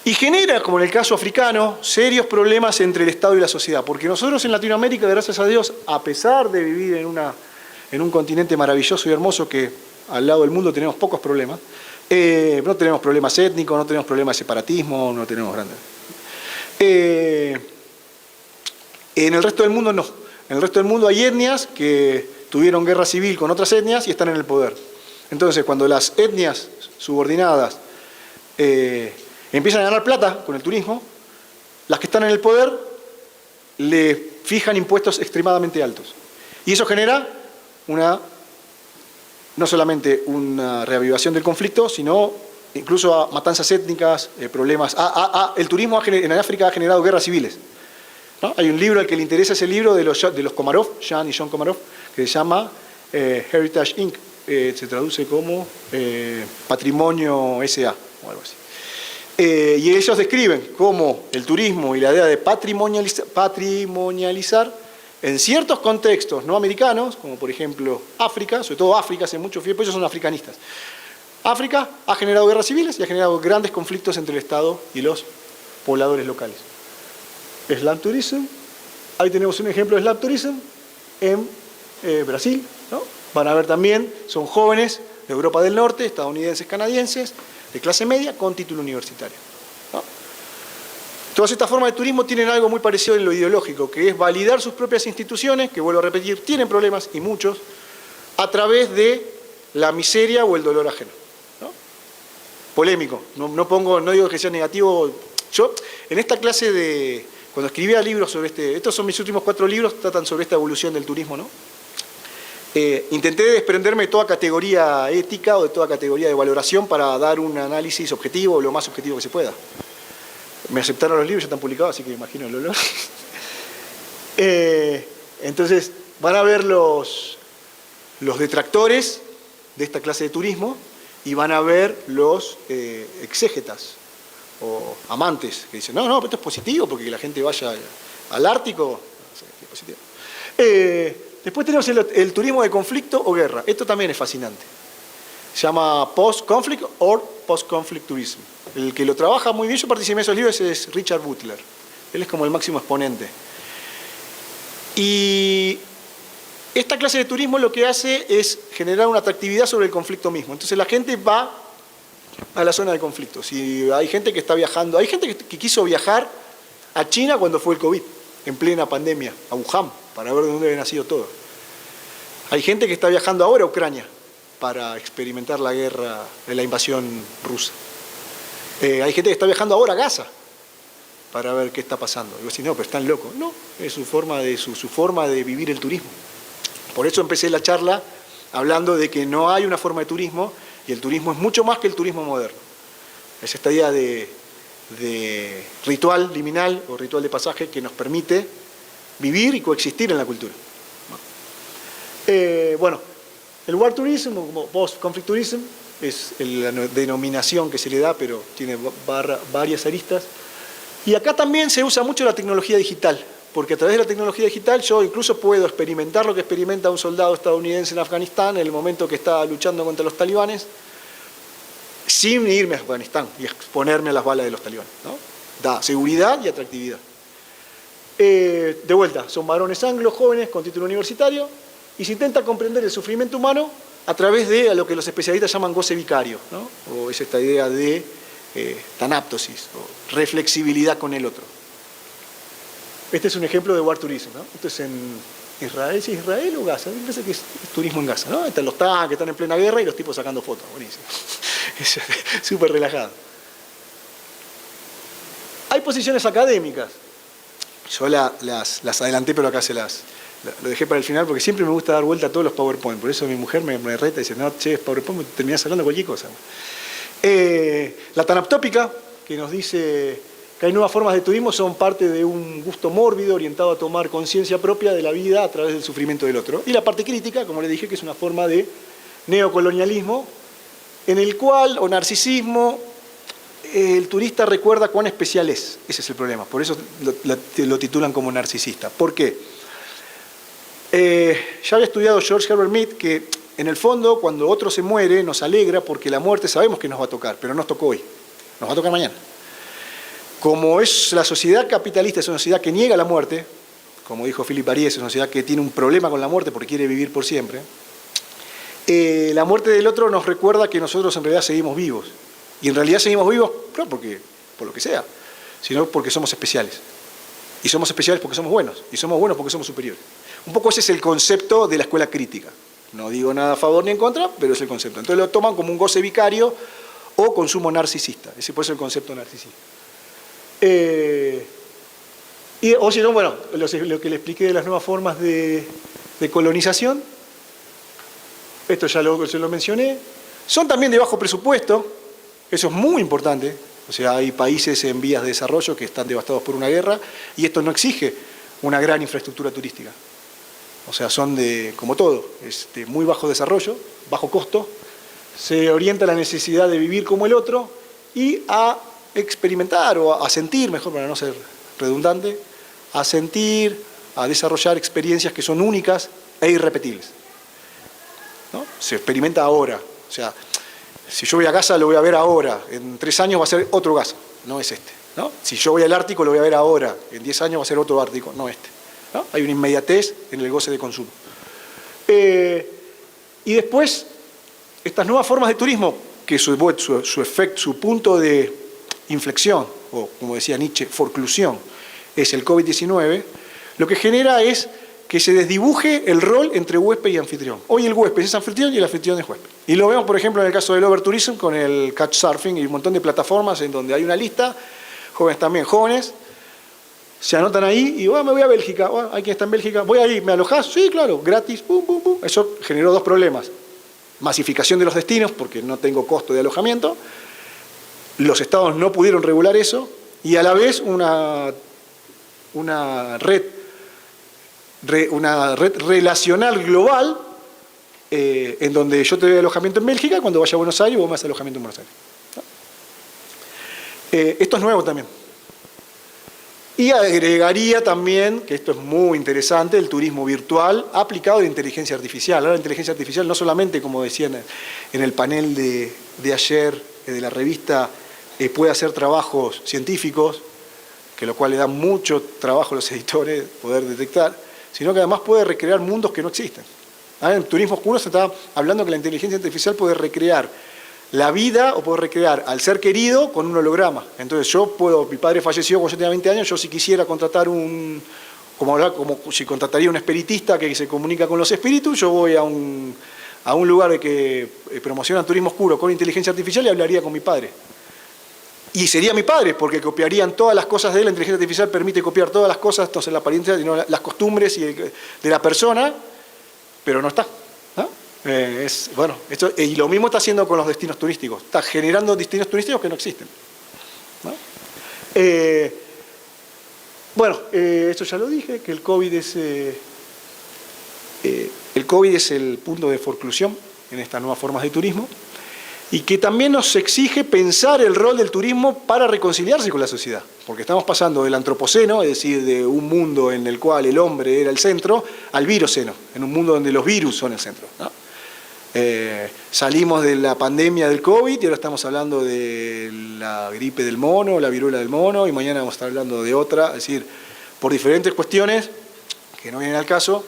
Y genera, como en el caso africano, serios problemas entre el Estado y la sociedad. Porque nosotros en Latinoamérica, gracias a Dios, a pesar de vivir en un continente maravilloso y hermoso que al lado del mundo tenemos pocos problemas, no tenemos problemas étnicos, no tenemos problemas de separatismo, no tenemos grandes. En el resto del mundo no. En el resto del mundo hay etnias que tuvieron guerra civil con otras etnias y están en el poder. Entonces, cuando las etnias subordinadas empiezan a ganar plata con el turismo, las que están en el poder le fijan impuestos extremadamente altos. Y eso genera no solamente una reavivación del conflicto, sino incluso matanzas étnicas, problemas. El turismo en África ha generado guerras civiles, ¿no? Hay un libro al que le interesa, ese libro de los Komarov, Jan y John Komarov, que se llama Heritage Inc. Se traduce como Patrimonio S.A. o algo así. Y ellos describen cómo el turismo y la idea de patrimonializar en ciertos contextos no americanos, como por ejemplo África, sobre todo África, hace mucho tiempo, ellos son africanistas. África ha generado guerras civiles y ha generado grandes conflictos entre el Estado y los pobladores locales. Slum tourism, ahí tenemos un ejemplo de slum tourism en Brasil, ¿no? Van a ver también, son jóvenes de Europa del Norte, estadounidenses, canadienses, de clase media con título universitario, ¿no? Todas estas formas de turismo tienen algo muy parecido en lo ideológico, que es validar sus propias instituciones, que vuelvo a repetir, tienen problemas y muchos, a través de la miseria o el dolor ajeno, ¿no? Polémico, no digo que sea negativo. Yo, en esta clase cuando escribía libros sobre estos son mis últimos 4 libros, tratan sobre esta evolución del turismo, ¿no? Intenté desprenderme de toda categoría ética o de toda categoría de valoración para dar un análisis objetivo, lo más objetivo que se pueda. Me aceptaron los libros, ya están publicados, así que imagino el olor. Entonces, van a ver los detractores de esta clase de turismo y van a ver los exégetas o amantes que dicen, no, pero esto es positivo porque que la gente vaya al Ártico, no sé, es positivo. Después tenemos el turismo de conflicto o guerra. Esto también es fascinante. Se llama post-conflict o post-conflict tourism. El que lo trabaja muy bien, yo participé en esos libros, es Richard Butler. Él es como el máximo exponente. Y esta clase de turismo lo que hace es generar una atractividad sobre el conflicto mismo. Entonces la gente va a la zona de conflicto. Si hay gente que está viajando, hay gente que quiso viajar a China cuando fue el COVID, en plena pandemia, a Wuhan, para ver de dónde había nacido todo. Hay gente que está viajando ahora a Ucrania para experimentar la guerra, la invasión rusa. Hay gente que está viajando ahora a Gaza para ver qué está pasando. Y vos decís, no, pero están locos. No, es su forma de vivir el turismo. Por eso empecé la charla hablando de que no hay una forma de turismo y el turismo es mucho más que el turismo moderno. Es esta idea de ritual liminal o ritual de pasaje que nos permite vivir y coexistir en la cultura. Bueno, el war tourism o post-conflict tourism es la denominación que se le da, pero tiene varias aristas. Y acá también se usa mucho la tecnología digital, porque a través de la tecnología digital yo incluso puedo experimentar lo que experimenta un soldado estadounidense en Afganistán en el momento que está luchando contra los talibanes, sin irme a Afganistán y exponerme a las balas de los talibanes, ¿no? Da seguridad y atractividad. De vuelta, son varones anglos, jóvenes, con título universitario, y se intenta comprender el sufrimiento humano a través de lo que los especialistas llaman goce vicario, ¿no? O es esta idea de tanaptosis, o reflexibilidad con el otro. Este es un ejemplo de War Tourism, ¿no? Esto es en Israel, ¿sí Israel o Gaza? Me parece que es turismo en Gaza, ¿no? Están los tanques, están en plena guerra y los tipos sacando fotos, buenísimo. Es súper relajado. Hay posiciones académicas. Yo las adelanté, pero acá lo dejé para el final porque siempre me gusta dar vuelta a todos los PowerPoint. Por eso mi mujer me reta y dice, no, che, es PowerPoint, terminás hablando cualquier cosa. La tanaptópica, que nos dice que hay nuevas formas de turismo, son parte de un gusto mórbido orientado a tomar conciencia propia de la vida a través del sufrimiento del otro. Y la parte crítica, como les dije, que es una forma de neocolonialismo en el cual, o narcisismo, el turista recuerda cuán especial es. Ese es el problema. Por eso lo titulan como narcisista. ¿Por qué? Ya había estudiado George Herbert Mead que en el fondo cuando otro se muere nos alegra porque la muerte sabemos que nos va a tocar, pero no nos tocó hoy, nos va a tocar mañana. Como es la sociedad capitalista, es una sociedad que niega la muerte, como dijo Philip Ariès, es una sociedad que tiene un problema con la muerte porque quiere vivir por siempre, la muerte del otro nos recuerda que nosotros en realidad seguimos vivos. Y en realidad seguimos vivos no porque, por lo que sea, sino porque somos especiales. Y somos especiales porque somos buenos, y somos buenos porque somos superiores. Un poco ese es el concepto de la escuela crítica. No digo nada a favor ni en contra, pero es el concepto. Entonces lo toman como un goce vicario o consumo narcisista. Ese puede ser el concepto narcisista. O si no, bueno, lo que le expliqué de las nuevas formas de colonización, esto ya lo mencioné. Son también de bajo presupuesto, eso es muy importante. O sea, hay países en vías de desarrollo que están devastados por una guerra y esto no exige una gran infraestructura turística. O sea, son de, como todo, de muy bajo desarrollo, bajo costo, se orienta a la necesidad de vivir como el otro y a experimentar o a sentir, mejor para no ser redundante, a sentir, a desarrollar experiencias que son únicas e irrepetibles, ¿no? Se experimenta ahora, o sea, si yo voy a Gaza lo voy a ver ahora, en 3 años va a ser otro Gaza, no es este, ¿no? Si yo voy al Ártico lo voy a ver ahora, en 10 años va a ser otro Ártico, no este, ¿no? Hay una inmediatez en el goce de consumo. Y después, estas nuevas formas de turismo, que su punto de inflexión, o como decía Nietzsche, forclusión, es el COVID-19, lo que genera es que se desdibuje el rol entre huésped y anfitrión. Hoy el huésped es anfitrión y el anfitrión es huésped. Y lo vemos, por ejemplo, en el caso del overtourism con el couchsurfing y un montón de plataformas en donde hay una lista, jóvenes también, jóvenes, se anotan ahí y me voy a Bélgica, hay quien está en Bélgica, voy ahí, ¿me alojás? Sí, claro, gratis, pum, pum, pum. Eso generó 2 problemas. Masificación de los destinos, porque no tengo costo de alojamiento, los estados no pudieron regular eso, y a la vez una red relacional global en donde yo te doy alojamiento en Bélgica, cuando vaya a Buenos Aires vos me haces alojamiento en Buenos Aires, ¿no? Esto es nuevo también. Y agregaría también, que esto es muy interesante, el turismo virtual aplicado a la inteligencia artificial. Ahora la inteligencia artificial no solamente, como decían en el panel de ayer de la revista, puede hacer trabajos científicos, que lo cual le da mucho trabajo a los editores poder detectar, sino que además puede recrear mundos que no existen. En Turismo Oscuro se está hablando que la inteligencia artificial puede recrear la vida o puede recrear al ser querido con un holograma. Entonces mi padre falleció cuando yo tenía 20 años, yo si quisiera contratar como si contrataría un espiritista que se comunica con los espíritus, yo voy a un lugar que promociona turismo oscuro con inteligencia artificial y hablaría con mi padre. Y sería mi padre, porque copiarían todas las cosas de él. La inteligencia artificial permite copiar todas las cosas, entonces la apariencia, sino las costumbres de la persona, pero no está, ¿no? Y lo mismo está haciendo con los destinos turísticos. Está generando destinos turísticos que no existen, ¿no? Esto ya lo dije, que el COVID es el punto de forclusión en estas nuevas formas de turismo. Y que también nos exige pensar el rol del turismo para reconciliarse con la sociedad. Porque estamos pasando del antropoceno, es decir, de un mundo en el cual el hombre era el centro, al viroceno, en un mundo donde los virus son el centro, ¿no? Salimos de la pandemia del COVID y ahora estamos hablando de la gripe del mono, la viruela del mono, y mañana vamos a estar hablando de otra. Es decir, por diferentes cuestiones que no vienen al caso,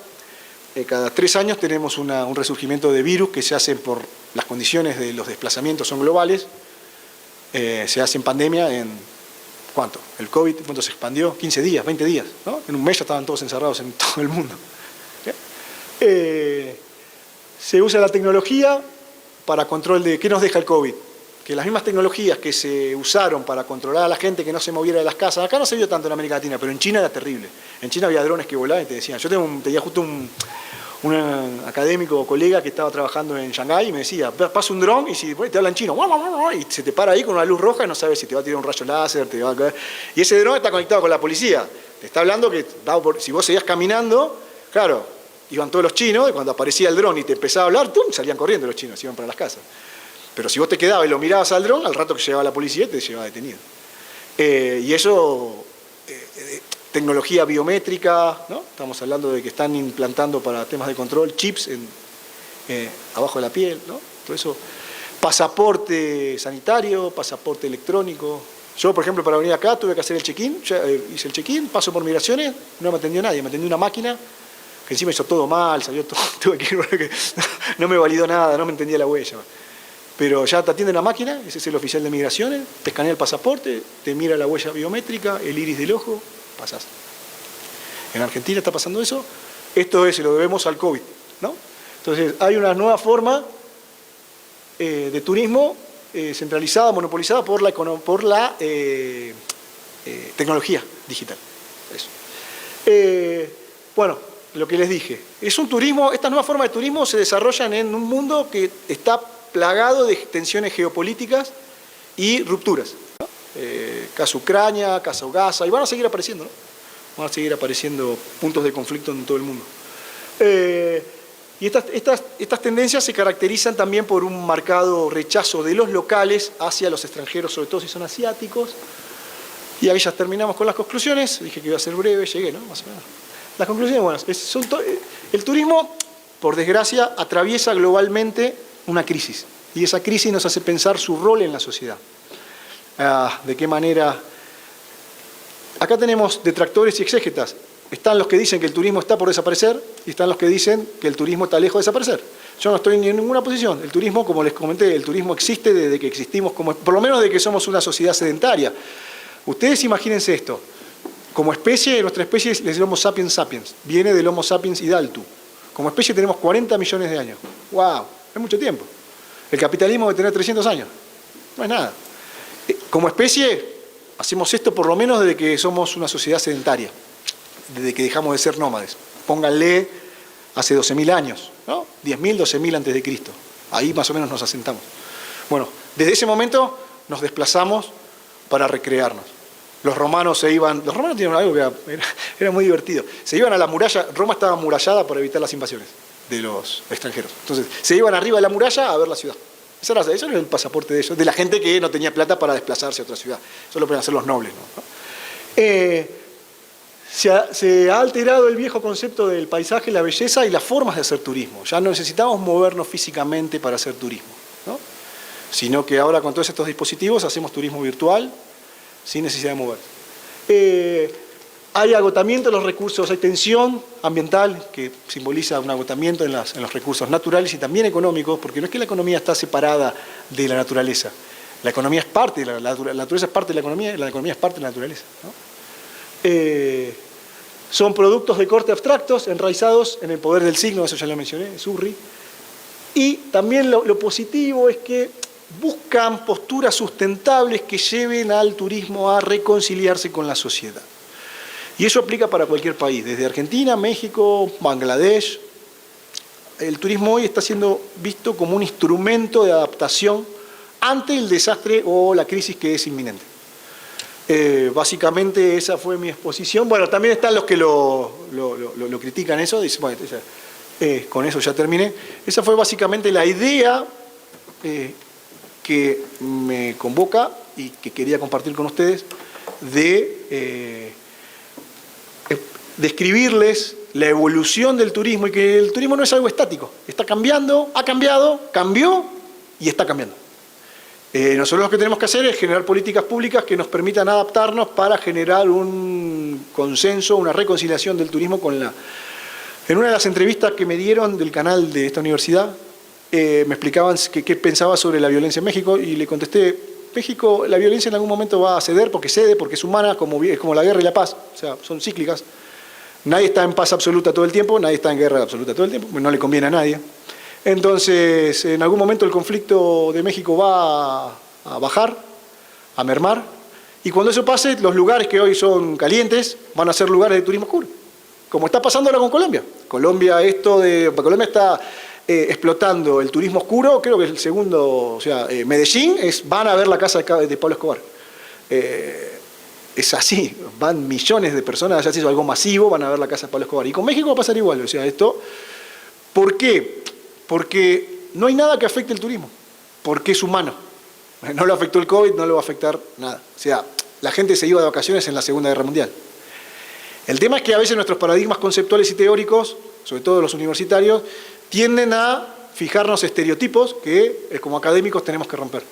cada 3 años tenemos un resurgimiento de virus que se hacen por las condiciones de los desplazamientos son globales, se hace en pandemia ¿cuánto? El COVID, ¿cuánto se expandió? 15 días, 20 días, ¿no? En un mes ya estaban todos encerrados en todo el mundo. Se usa la tecnología para control de... ¿Qué nos deja el COVID? Que las mismas tecnologías que se usaron para controlar a la gente que no se moviera de las casas, acá no se vio tanto en América Latina, pero en China era terrible. En China había drones que volaban y te decían, yo tenía justo un académico o colega que estaba trabajando en Shanghái y me decía, pasa un dron y si te habla en chino, y se te para ahí con una luz roja y no sabes si te va a tirar un rayo láser, te va a caer. Y ese dron está conectado con la policía. Te está hablando que si vos seguías caminando, claro, iban todos los chinos y cuando aparecía el dron y te empezaba a hablar, ¡tum!, salían corriendo los chinos, iban para las casas. Pero si vos te quedabas y lo mirabas al dron, al rato que llegaba la policía te llevaba detenido. Y eso, tecnología biométrica, ¿no? Estamos hablando de que están implantando para temas de control chips abajo de la piel, ¿no? Todo eso. Pasaporte sanitario, pasaporte electrónico. Yo, por ejemplo, para venir acá tuve que hacer el check-in, hice el check-in, paso por migraciones, no me atendió nadie, me atendió una máquina que encima hizo todo mal, salió todo, tuve que ir porque no me validó nada, no me entendía la huella. Pero ya te atiende la máquina, ese es el oficial de migraciones, te escanea el pasaporte, te mira la huella biométrica, el iris del ojo, pasás. En Argentina está pasando eso, esto se lo debemos al COVID, ¿no? Entonces hay una nueva forma de turismo centralizada, monopolizada por la tecnología digital. Eso. Bueno, lo que les dije, es un turismo, estas nuevas formas de turismo se desarrollan en un mundo que está plagado de tensiones geopolíticas y rupturas, ¿no? Caso Ucrania, caso Gaza, y van a seguir apareciendo, ¿no? Van a seguir apareciendo puntos de conflicto en todo el mundo. Y estas tendencias se caracterizan también por un marcado rechazo de los locales hacia los extranjeros, sobre todo si son asiáticos. Y ahí ya terminamos con las conclusiones. Dije que iba a ser breve, llegué, ¿no? Más o menos. Las conclusiones, bueno, el turismo, por desgracia, atraviesa globalmente una crisis. Y esa crisis nos hace pensar su rol en la sociedad. ¿De qué manera? Acá tenemos detractores y exégetas. Están los que dicen que el turismo está por desaparecer y están los que dicen que el turismo está lejos de desaparecer. Yo no estoy en ninguna posición. El turismo, como les comenté, el turismo existe desde que existimos, por lo menos desde que somos una sociedad sedentaria. Ustedes imagínense esto. Como especie, nuestra especie es el Homo sapiens sapiens. Viene del Homo sapiens idaltu. Como especie tenemos 40 millones de años. ¡Wow! Es mucho tiempo. El capitalismo debe tener 300 años. No es nada. Como especie, hacemos esto por lo menos desde que somos una sociedad sedentaria. Desde que dejamos de ser nómades. Pónganle hace 12.000 años, ¿no? 10.000, 12.000 antes de Cristo. Ahí más o menos nos asentamos. Bueno, desde ese momento nos desplazamos para recrearnos. Los romanos tenían algo que era muy divertido. Se iban a la muralla, Roma estaba amurallada para evitar las invasiones de los extranjeros. Entonces, se iban arriba de la muralla a ver la ciudad. Eso era el pasaporte de ellos, de la gente que no tenía plata para desplazarse a otra ciudad. Eso lo pueden hacer los nobles, ¿no? Se ha alterado el viejo concepto del paisaje, la belleza y las formas de hacer turismo. Ya no necesitamos movernos físicamente para hacer turismo, ¿no? Sino que ahora con todos estos dispositivos hacemos turismo virtual sin necesidad de mover. Hay agotamiento de los recursos, hay tensión ambiental que simboliza un agotamiento en los recursos naturales y también económicos, porque no es que la economía está separada de la naturaleza. La economía es parte, la naturaleza es parte de la economía es parte de la naturaleza, ¿no? Son productos de corte abstractos, enraizados en el poder del signo, eso ya lo mencioné, Surri. Y también lo positivo es que buscan posturas sustentables que lleven al turismo a reconciliarse con la sociedad. Y eso aplica para cualquier país, desde Argentina, México, Bangladesh. El turismo hoy está siendo visto como un instrumento de adaptación ante el desastre o la crisis que es inminente. Básicamente esa fue mi exposición. Bueno, también están los que lo critican eso. Dicen, bueno, con eso ya terminé. Esa fue básicamente la idea que me convoca y que quería compartir con ustedes de describirles la evolución del turismo y que el turismo no es algo estático. Está cambiando, ha cambiado, cambió y está cambiando. Nosotros lo que tenemos que hacer es generar políticas públicas que nos permitan adaptarnos para generar un consenso, una reconciliación del turismo con la... En una de las entrevistas que me dieron del canal de esta universidad, me explicaban qué pensaba sobre la violencia en México y le contesté México, la violencia en algún momento va a ceder, porque cede, porque es humana, es como la guerra y la paz, o sea, son cíclicas. Nadie está en paz absoluta todo el tiempo, nadie está en guerra absoluta todo el tiempo, no le conviene a nadie. Entonces, en algún momento el conflicto de México va a bajar, a mermar, y cuando eso pase, los lugares que hoy son calientes van a ser lugares de turismo oscuro, como está pasando ahora con Colombia. Colombia está explotando el turismo oscuro, creo que es el segundo, o sea, Medellín, van a ver la casa de Pablo Escobar. Es así, van millones de personas, ya se hizo algo masivo, van a ver la casa de Pablo Escobar. Y con México va a pasar igual, o sea, esto, ¿por qué? Porque no hay nada que afecte el turismo, porque es humano. No lo afectó el COVID, no lo va a afectar nada. O sea, la gente se iba de vacaciones en la Segunda Guerra Mundial. El tema es que a veces nuestros paradigmas conceptuales y teóricos, sobre todo los universitarios, tienden a fijarnos estereotipos que como académicos tenemos que romper.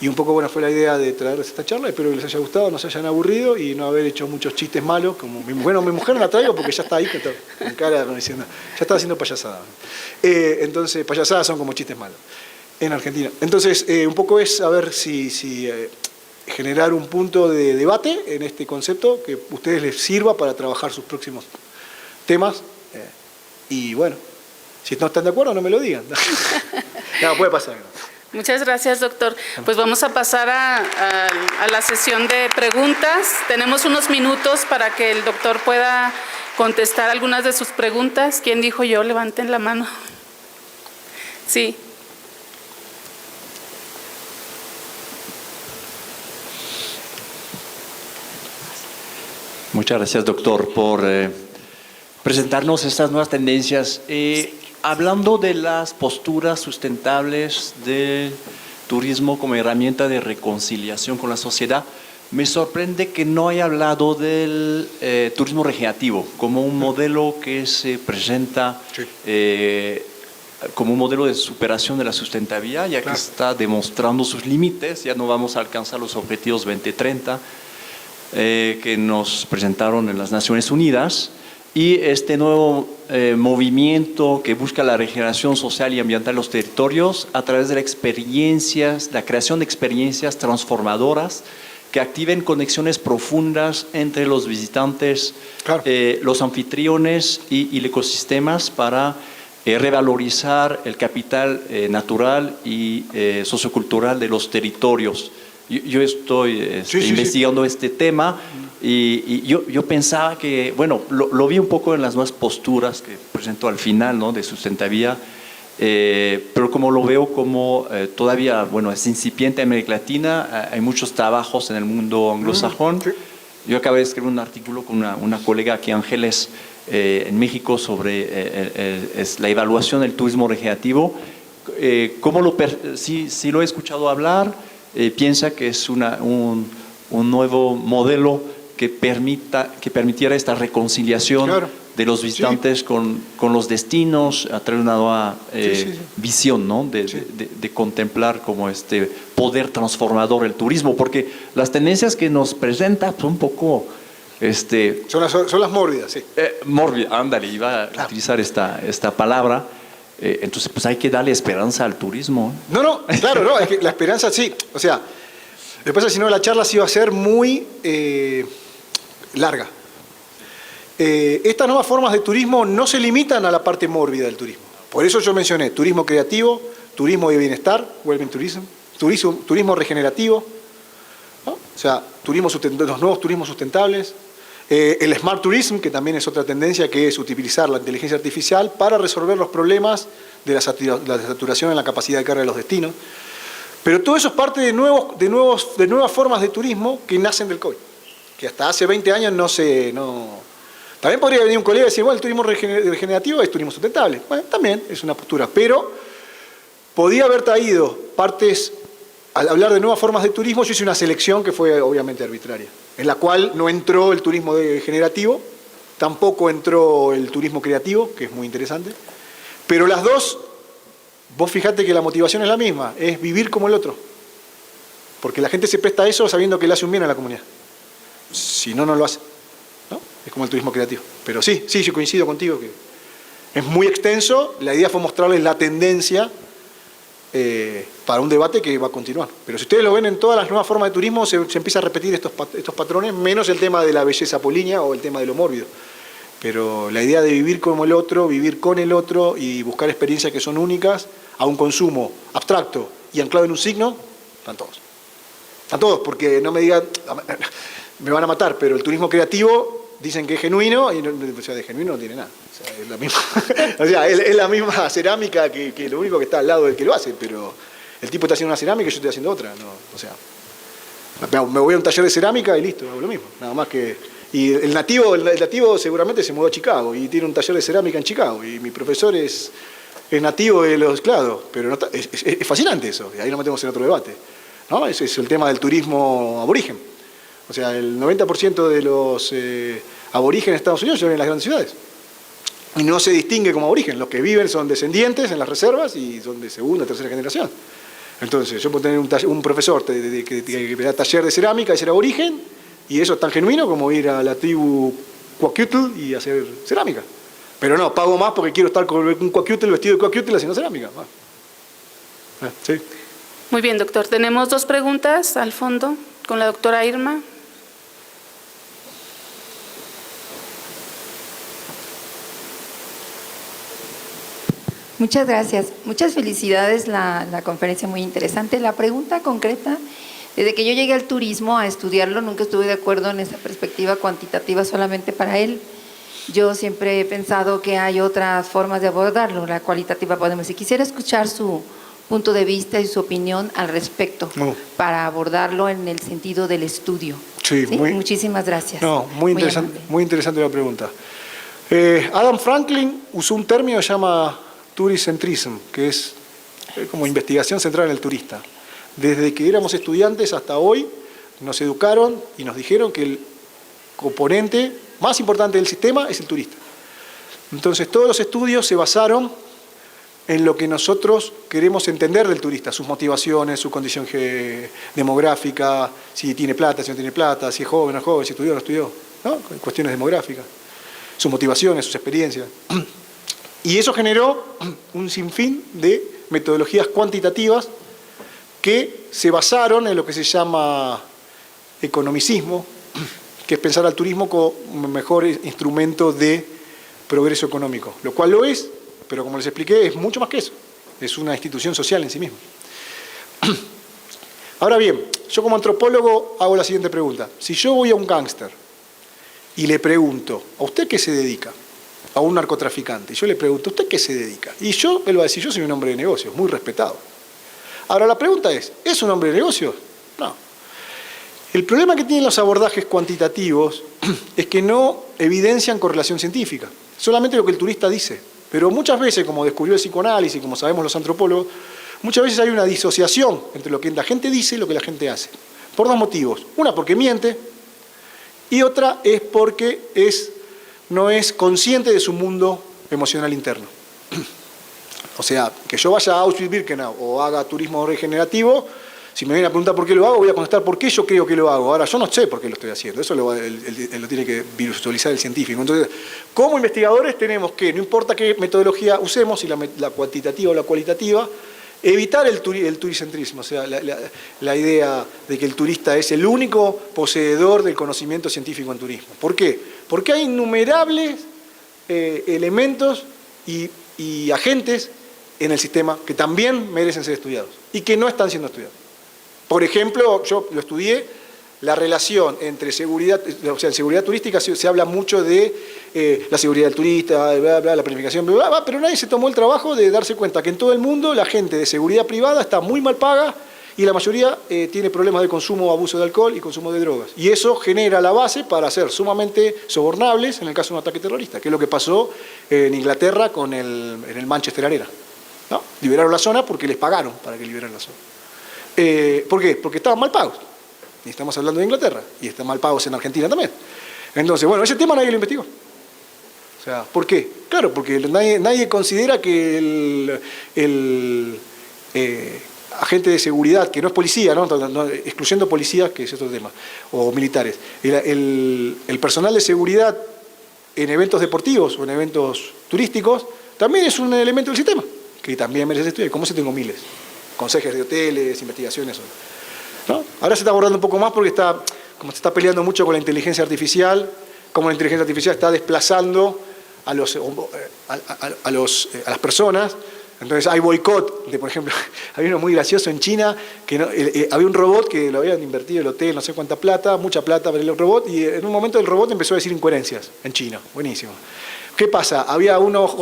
Y un poco buena fue la idea de traerles esta charla, espero que les haya gustado, no se hayan aburrido y no haber hecho muchos chistes malos, como mi mujer no la traigo porque ya está ahí, con cara diciendo, ya está haciendo payasada. Entonces, payasadas son como chistes malos en Argentina. Entonces, un poco es a ver si generar un punto de debate en este concepto que a ustedes les sirva para trabajar sus próximos temas. Y bueno, si no están de acuerdo, no me lo digan. No, puede pasar. Muchas gracias, doctor. Pues vamos a pasar a la sesión de preguntas. Tenemos unos minutos para que el doctor pueda contestar algunas de sus preguntas. ¿Quién dijo yo? Levanten la mano. Sí. Muchas gracias, doctor, por presentarnos estas nuevas tendencias. Hablando de las posturas sustentables del turismo como herramienta de reconciliación con la sociedad, me sorprende que no haya hablado del turismo regenerativo como un modelo que se presenta como un modelo de superación de la sustentabilidad, ya que está demostrando sus límites. Ya no vamos a alcanzar los objetivos 2030 que nos presentaron en las Naciones Unidas. Y este nuevo movimiento que busca la regeneración social y ambiental de los territorios a través de la creación de experiencias transformadoras que activen conexiones profundas entre los visitantes, los anfitriones y los ecosistemas para revalorizar el capital natural y sociocultural de los territorios. Yo estoy investigando este tema. Y yo pensaba que, bueno, lo vi un poco en las nuevas posturas que presentó al final, ¿no?, de sustentabilidad, pero como lo veo como todavía, bueno, es incipiente en América Latina, hay muchos trabajos en el mundo anglosajón. Yo acabé de escribir un artículo con una colega aquí, Ángeles, en México, sobre la evaluación del turismo regenerativo. Si lo he escuchado hablar, piensa que es un nuevo modelo que permitiera esta reconciliación de los visitantes con los destinos a través de una nueva visión, ¿no?, de contemplar como este poder transformador el turismo, porque las tendencias que nos presenta son un poco son las mórbidas, sí. Mórbidas, ándale, iba a utilizar esta palabra. Entonces, pues hay que darle esperanza al turismo. No, claro, no, es que la esperanza sí, o sea, después si no la charla sí va a ser muy larga. Estas nuevas formas de turismo no se limitan a la parte mórbida del turismo. Por eso yo mencioné turismo creativo, turismo de bienestar, wellbeing tourism, turismo regenerativo, ¿no? O sea, los nuevos turismos sustentables, el smart tourism, que también es otra tendencia, que es utilizar la inteligencia artificial para resolver los problemas de la saturación en la capacidad de carga de los destinos. Pero todo eso es parte de nuevas formas de turismo que nacen del COVID, que hasta hace 20 años También podría venir un colega y decir, bueno, el turismo regenerativo es turismo sustentable. Bueno, también es una postura, pero podía haber traído partes, al hablar de nuevas formas de turismo, yo hice una selección que fue obviamente arbitraria, en la cual no entró el turismo regenerativo, tampoco entró el turismo creativo, que es muy interesante, pero las dos, vos fijate que la motivación es la misma, es vivir como el otro, porque la gente se presta a eso sabiendo que le hace un bien a la comunidad. Si no, no lo hace, ¿no? Es como el turismo creativo. Pero sí, yo coincido contigo que es muy extenso. La idea fue mostrarles la tendencia para un debate que va a continuar. Pero si ustedes lo ven en todas las nuevas formas de turismo, se empieza a repetir estos patrones, menos el tema de la belleza apolínea o el tema de lo mórbido. Pero la idea de vivir como el otro, vivir con el otro y buscar experiencias que son únicas a un consumo abstracto y anclado en un signo, están todos. Están todos, porque no me digan, me van a matar, pero el turismo creativo dicen que es genuino, y o sea, de genuino no tiene nada. O sea, es la misma, o sea, es la misma cerámica que lo único que está al lado del que lo hace, pero el tipo está haciendo una cerámica y yo estoy haciendo otra. No, o sea, me voy a un taller de cerámica y listo, hago lo mismo. Nada más que... Y el nativo seguramente se mudó a Chicago y tiene un taller de cerámica en Chicago, y mi profesor es nativo de los claros, pero no, es fascinante eso, y ahí nos metemos en otro debate, ¿no? Ese es el tema del turismo aborigen. O sea, el 90% de los aborígenes de Estados Unidos viven en las grandes ciudades. Y no se distingue como aborigen. Los que viven son descendientes en las reservas y son de segunda, tercera generación. Entonces, yo puedo tener un profesor que da taller de cerámica y ser aborigen, y eso es tan genuino como ir a la tribu Kwakiutl y hacer cerámica. Pero no, pago más porque quiero estar con un Kwakiutl vestido de Kwakiutl haciendo cerámica. Sí. Muy bien, doctor. Tenemos 2 preguntas al fondo con la doctora Irma. Muchas gracias. Muchas felicidades, la conferencia muy interesante. La pregunta concreta, desde que yo llegué al turismo a estudiarlo, nunca estuve de acuerdo en esa perspectiva cuantitativa solamente para él. Yo siempre he pensado que hay otras formas de abordarlo, la cualitativa podemos decir. Quisiera escuchar su punto de vista y su opinión al respecto para abordarlo en el sentido del estudio. Sí, ¿Sí? Muchísimas gracias. No, muy interesante la pregunta. Adam Franklin usó un término que se llama turicentrism, que es como investigación centrada en el turista. Desde que éramos estudiantes hasta hoy nos educaron y nos dijeron que el componente más importante del sistema es el turista. Entonces todos los estudios se basaron en lo que nosotros queremos entender del turista, sus motivaciones, su condición demográfica, si tiene plata, si no tiene plata, si es joven o no es joven, si estudió o no estudió, ¿no? Cuestiones demográficas, sus motivaciones, sus experiencias. Y eso generó un sinfín de metodologías cuantitativas que se basaron en lo que se llama economicismo, que es pensar al turismo como un mejor instrumento de progreso económico, lo cual lo es, pero como les expliqué, es mucho más que eso. Es una institución social en sí misma. Ahora bien, yo como antropólogo hago la siguiente pregunta. Si yo voy a un gángster y le pregunto, ¿a usted qué se dedica? A un narcotraficante. Y yo le pregunto, ¿a usted qué se dedica? Y él va a decir, yo soy un hombre de negocios, muy respetado. Ahora la pregunta ¿es un hombre de negocios? No. El problema que tienen los abordajes cuantitativos es que no evidencian correlación científica, solamente lo que el turista dice. Pero muchas veces, como descubrió el psicoanálisis, como sabemos los antropólogos, muchas veces hay una disociación entre lo que la gente dice y lo que la gente hace. Por 2 motivos. Una, porque miente, y otra es porque no es consciente de su mundo emocional interno. O sea, que yo vaya a Auschwitz-Birkenau o haga turismo regenerativo, si me vienen a preguntar por qué lo hago, voy a contestar por qué yo creo que lo hago. Ahora, yo no sé por qué lo estoy haciendo, eso lo tiene que visualizar el científico. Entonces, como investigadores tenemos que, no importa qué metodología usemos, si la cuantitativa o la cualitativa, evitar el turicentrismo, o sea, la idea de que el turista es el único poseedor del conocimiento científico en turismo. ¿Por qué? Porque hay innumerables elementos y agentes en el sistema que también merecen ser estudiados y que no están siendo estudiados. Por ejemplo, yo lo estudié, la relación entre seguridad, o sea, en seguridad turística se habla mucho de la seguridad del turista, bla, bla, la planificación, bla, bla, pero nadie se tomó el trabajo de darse cuenta que en todo el mundo la gente de seguridad privada está muy mal paga y la mayoría tiene problemas de consumo o abuso de alcohol y consumo de drogas. Y eso genera la base para ser sumamente sobornables en el caso de un ataque terrorista, que es lo que pasó en Inglaterra en el Manchester Arena, ¿no? Liberaron la zona porque les pagaron para que liberaran la zona. ¿Por qué? Porque estaban mal pagos. Y estamos hablando de Inglaterra. Y están mal pagos en Argentina también. Entonces, bueno, ese tema nadie lo investigó. O sea, ¿por qué? Claro, porque nadie considera que el agente de seguridad, que no es policía, ¿no? Excluyendo policías, que es otro tema, o militares, el personal de seguridad en eventos deportivos o en eventos turísticos también es un elemento del sistema, que también merece estudiar. ¿Cómo se tengo miles? conserjes de hoteles, investigaciones, ¿no? Ahora se está abordando un poco más porque como se está peleando mucho con la inteligencia artificial, como la inteligencia artificial está desplazando a las personas. Entonces hay boicot, por ejemplo, había uno muy gracioso en China, que había un robot que lo habían invertido el hotel, no sé cuánta plata, mucha plata para el robot, y en un momento el robot empezó a decir incoherencias en China. Buenísimo. ¿Qué pasa? Había unos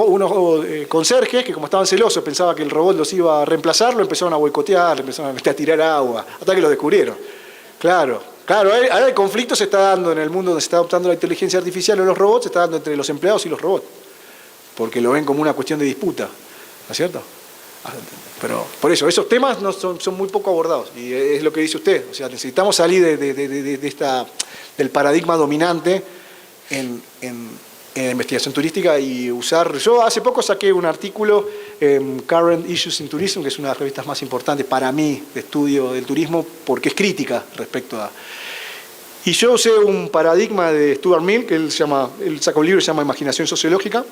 conserjes que, como estaban celosos, pensaban que el robot los iba a reemplazar, lo empezaron a boicotear, le empezaron a tirar agua, hasta que lo descubrieron. Claro, ahora el conflicto se está dando en el mundo donde se está adoptando la inteligencia artificial o los robots, se está dando entre los empleados y los robots, porque lo ven como una cuestión de disputa. ¿No es cierto? Pero por eso, esos temas son muy poco abordados, y es lo que dice usted. O sea, necesitamos salir del paradigma dominante en la investigación turística y usar... Yo hace poco saqué un artículo en Current Issues in Tourism, que es una de las revistas más importantes para mí de estudio del turismo, porque es crítica respecto a... Y yo usé un paradigma de Stuart Mill, que él sacó un libro que se llama Imaginación Sociológica.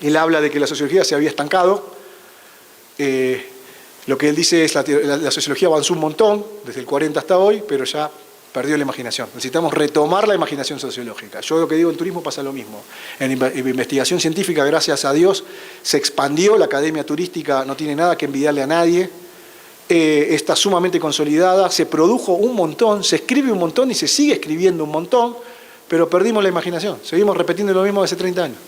Él habla de que la sociología se había estancado. Lo que él dice es que la sociología avanzó un montón, desde el 40 hasta hoy, pero ya perdió la imaginación. Necesitamos retomar la imaginación sociológica. Yo lo que digo, en turismo pasa lo mismo. En investigación científica, gracias a Dios, se expandió, la academia turística no tiene nada que envidiarle a nadie, está sumamente consolidada, se produjo un montón, se escribe un montón y se sigue escribiendo un montón, pero perdimos la imaginación. Seguimos repitiendo lo mismo de hace 30 años.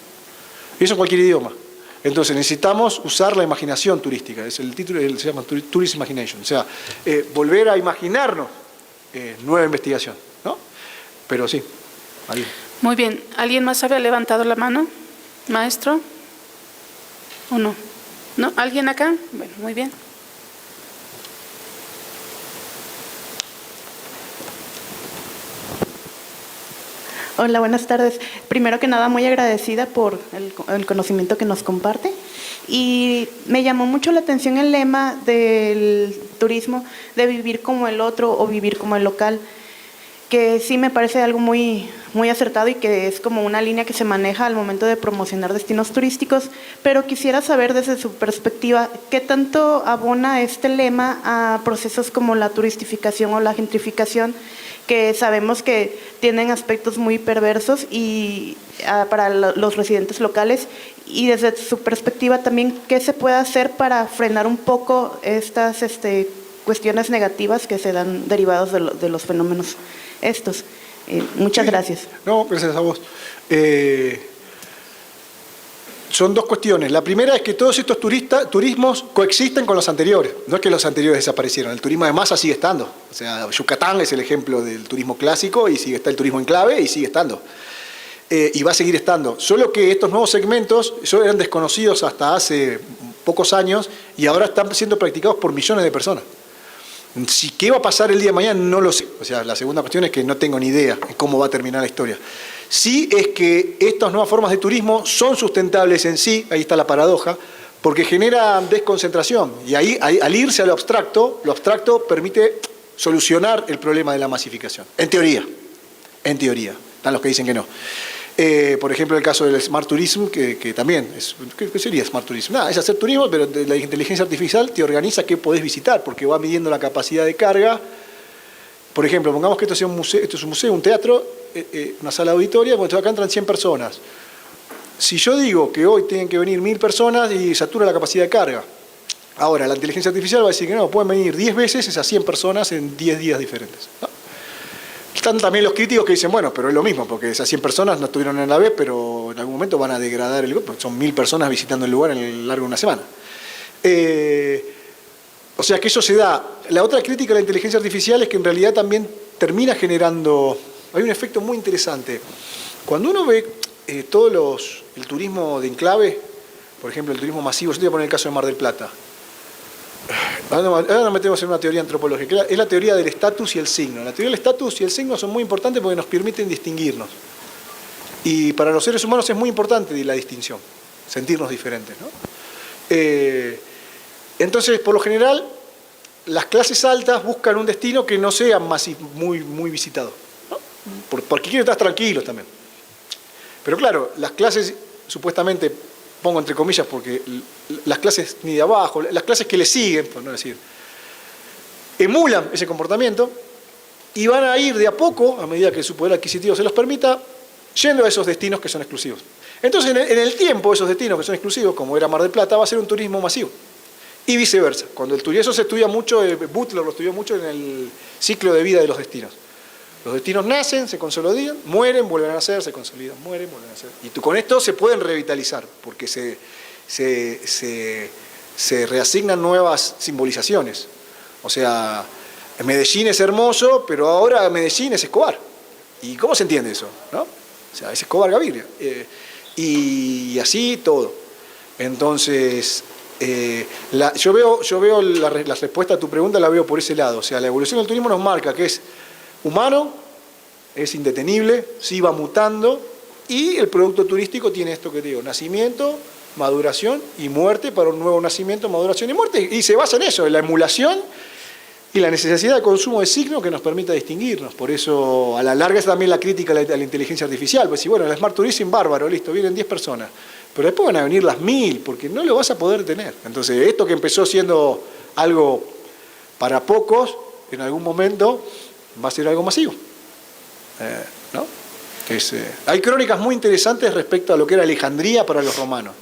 Y eso en cualquier idioma. Entonces necesitamos usar la imaginación turística. Es el título, se llama Tourist Imagination. O sea, volver a imaginarnos nueva investigación, ¿no? Pero sí, ahí. Muy bien. ¿Alguien más había levantado la mano? ¿Maestro? ¿O no? ¿No? ¿Alguien acá? Bueno, muy bien. Hola, buenas tardes. Primero que nada, muy agradecida por el conocimiento que nos comparte. Y me llamó mucho la atención el lema del turismo de vivir como el otro o vivir como el local, que sí me parece algo muy, muy acertado y que es como una línea que se maneja al momento de promocionar destinos turísticos, pero quisiera saber desde su perspectiva, ¿qué tanto abona este lema a procesos como la turistificación o la gentrificación, que sabemos que tienen aspectos muy perversos y para los residentes locales? Y desde su perspectiva también, ¿qué se puede hacer para frenar un poco estas cuestiones negativas que se dan derivados de los fenómenos estos? Muchas gracias. No, gracias a vos. Son dos cuestiones. La primera es que todos estos turismos coexisten con los anteriores. No es que los anteriores desaparecieron. El turismo de masa sigue estando. O sea, Yucatán es el ejemplo del turismo clásico y sigue está el turismo enclave y sigue estando. Y va a seguir estando. Solo que estos nuevos segmentos eran desconocidos hasta hace pocos años y ahora están siendo practicados por millones de personas. Si qué va a pasar el día de mañana no lo sé. O sea, la segunda cuestión es que no tengo ni idea de cómo va a terminar la historia. Sí es que estas nuevas formas de turismo son sustentables en sí, ahí está la paradoja, porque generan desconcentración. Y ahí, al irse a lo abstracto permite solucionar el problema de la masificación. En teoría. Están los que dicen que no. Por ejemplo, el caso del Smart Tourism, que también es... ¿Qué sería Smart Tourism? Nada, es hacer turismo, pero la inteligencia artificial te organiza qué podés visitar, porque va midiendo la capacidad de carga. Por ejemplo, pongamos que esto sea un museo, un teatro, una sala auditoria, porque acá entran 100 personas. Si yo digo que hoy tienen que venir 1000 personas y satura la capacidad de carga, ahora la inteligencia artificial va a decir que no, pueden venir 10 veces esas 100 personas en 10 días diferentes, ¿no? Están también los críticos que dicen, bueno, pero es lo mismo, porque esas 100 personas no estuvieron en la vez, pero en algún momento van a degradar el grupo, son 1000 personas visitando el lugar en el largo de una semana. O sea que eso se da. La otra crítica a la inteligencia artificial es que en realidad también termina generando... Hay un efecto muy interesante. Cuando uno ve el turismo de enclave, por ejemplo, el turismo masivo, yo te voy a poner el caso de Mar del Plata. Ahora nos metemos en una teoría antropológica, es la teoría del estatus y el signo. La teoría del estatus y el signo son muy importantes porque nos permiten distinguirnos. Y para los seres humanos es muy importante la distinción, sentirnos diferentes, ¿no? Entonces, por lo general, las clases altas buscan un destino que no sea muy visitado, ¿no? Porque quieren estar tranquilos también. Pero claro, las clases supuestamente pongo entre comillas porque las clases ni de abajo, las clases que le siguen, por no decir, emulan ese comportamiento y van a ir de a poco, a medida que su poder adquisitivo se los permita, yendo a esos destinos que son exclusivos. Entonces, en el tiempo, esos destinos que son exclusivos, como era Mar del Plata, va a ser un turismo masivo. Y viceversa. Cuando el turismo, eso se estudia mucho, Butler lo estudió mucho en el ciclo de vida de los destinos. Los destinos nacen, se consolidan, mueren, vuelven a nacer, se consolidan, mueren, vuelven a nacer. Y con esto se pueden revitalizar, porque se reasignan nuevas simbolizaciones. O sea, Medellín es hermoso, pero ahora Medellín es Escobar. ¿Y cómo se entiende eso? ¿No? O sea, es Escobar Gaviria. Y así todo. Entonces, yo veo la respuesta a tu pregunta, la veo por ese lado. O sea, la evolución del turismo nos marca que es humano, es indetenible, sí va mutando, y el producto turístico tiene esto que digo, nacimiento, maduración y muerte para un nuevo nacimiento, maduración y muerte. Y se basa en eso, en la emulación y la necesidad de consumo de signos que nos permita distinguirnos. Por eso, a la larga, es también la crítica a la inteligencia artificial. Pues si, bueno, el Smart Tourism, bárbaro, listo, vienen 10 personas. Pero después van a venir las 1000, porque no lo vas a poder tener. Entonces, esto que empezó siendo algo para pocos, en algún momento va a ser algo masivo. ¿No? Hay crónicas muy interesantes respecto a lo que era Alejandría para los romanos.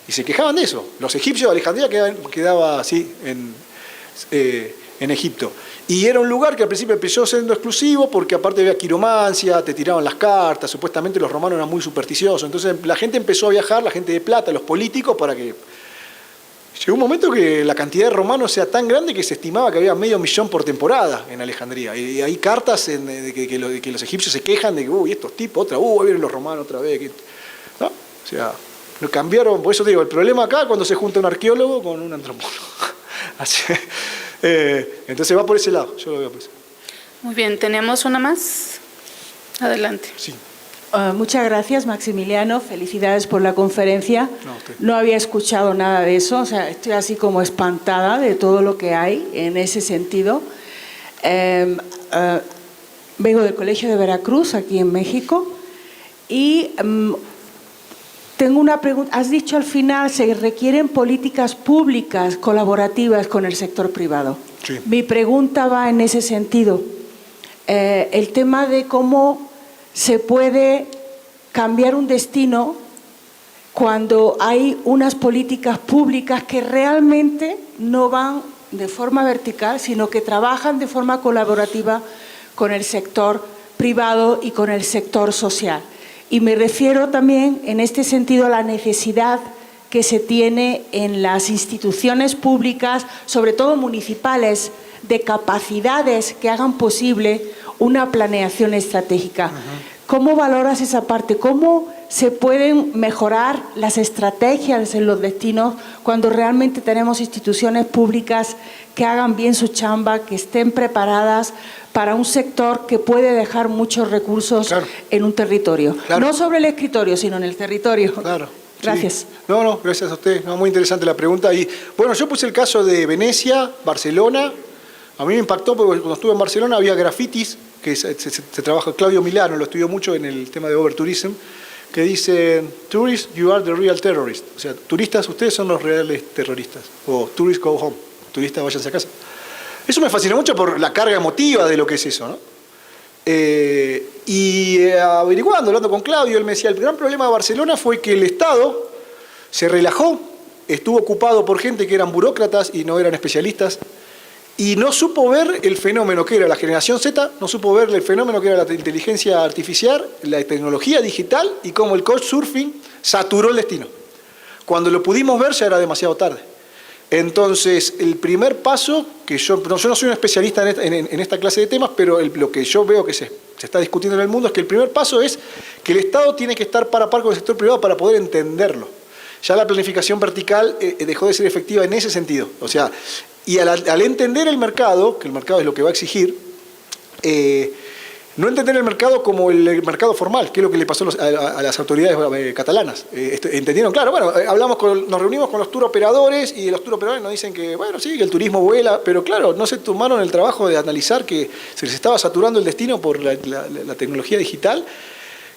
Y se quejaban de eso. Los egipcios de Alejandría quedaba así en Egipto. Y era un lugar que al principio empezó siendo exclusivo porque aparte había quiromancia, te tiraban las cartas, supuestamente los romanos eran muy supersticiosos. Entonces la gente empezó a viajar, la gente de plata, los políticos, para que... Llegó un momento que la cantidad de romanos sea tan grande que se estimaba que había 500.000 por temporada en Alejandría. Y hay cartas de que los egipcios se quejan de que, uy, estos tipos, vienen los romanos otra vez. ¿No? O sea, lo cambiaron, por eso te digo, el problema acá es cuando se junta un arqueólogo con un antropólogo. Así, entonces va por ese lado, yo lo veo por ese lado. Muy bien, ¿tenemos una más? Adelante. Sí. Muchas gracias, Maximiliano. Felicidades por la conferencia. No, usted. No había escuchado nada de eso, o sea, estoy así como espantada de todo lo que hay en ese sentido. Vengo del Colegio de Veracruz, aquí en México, y tengo una pregunta. Has dicho al final, se requieren políticas públicas colaborativas con el sector privado. Sí. Mi pregunta va en ese sentido. El tema de cómo se puede cambiar un destino cuando hay unas políticas públicas que realmente no van de forma vertical, sino que trabajan de forma colaborativa con el sector privado y con el sector social. Y me refiero también en este sentido a la necesidad que se tiene en las instituciones públicas, sobre todo municipales, de capacidades que hagan posible una planeación estratégica. ¿Cómo valoras esa parte? ¿Cómo se pueden mejorar las estrategias en los destinos cuando realmente tenemos instituciones públicas que hagan bien su chamba, que estén preparadas para un sector que puede dejar muchos recursos Claro. en un territorio? Claro. No sobre el escritorio, sino en el territorio. Claro. Gracias. Sí. No, gracias a usted. No, muy interesante la pregunta. Y bueno, yo puse el caso de Venecia, Barcelona. A mí me impactó porque cuando estuve en Barcelona había grafitis, que se trabaja, Claudio Milano lo estudió mucho en el tema de overtourism, que dicen, tourists, you are the real terrorists. O sea, turistas, ustedes son los reales terroristas. O tourists go home, turistas váyanse a casa. Eso me fascinó mucho por la carga emotiva de lo que es eso, ¿no? Averiguando, hablando con Claudio, él me decía, el gran problema de Barcelona fue que el Estado se relajó, estuvo ocupado por gente que eran burócratas y no eran especialistas, y no supo ver el fenómeno que era la generación Z, no supo ver el fenómeno que era la inteligencia artificial, la tecnología digital y cómo el couchsurfing saturó el destino. Cuando lo pudimos ver ya era demasiado tarde. Entonces, el primer paso, que yo no soy un especialista en esta clase de temas, pero lo que yo veo que se está discutiendo en el mundo es que el primer paso es que el Estado tiene que estar par a par con el sector privado para poder entenderlo. Ya la planificación vertical dejó de ser efectiva en ese sentido. O sea, y al entender el mercado, que el mercado es lo que va a exigir, no entender el mercado como el mercado formal, que es lo que le pasó a las autoridades catalanas. ¿Entendieron? Claro, bueno, nos reunimos con los tour operadores y los tour operadores nos dicen que, bueno, sí, que el turismo vuela, pero claro, no se tomaron el trabajo de analizar que se les estaba saturando el destino por la tecnología digital,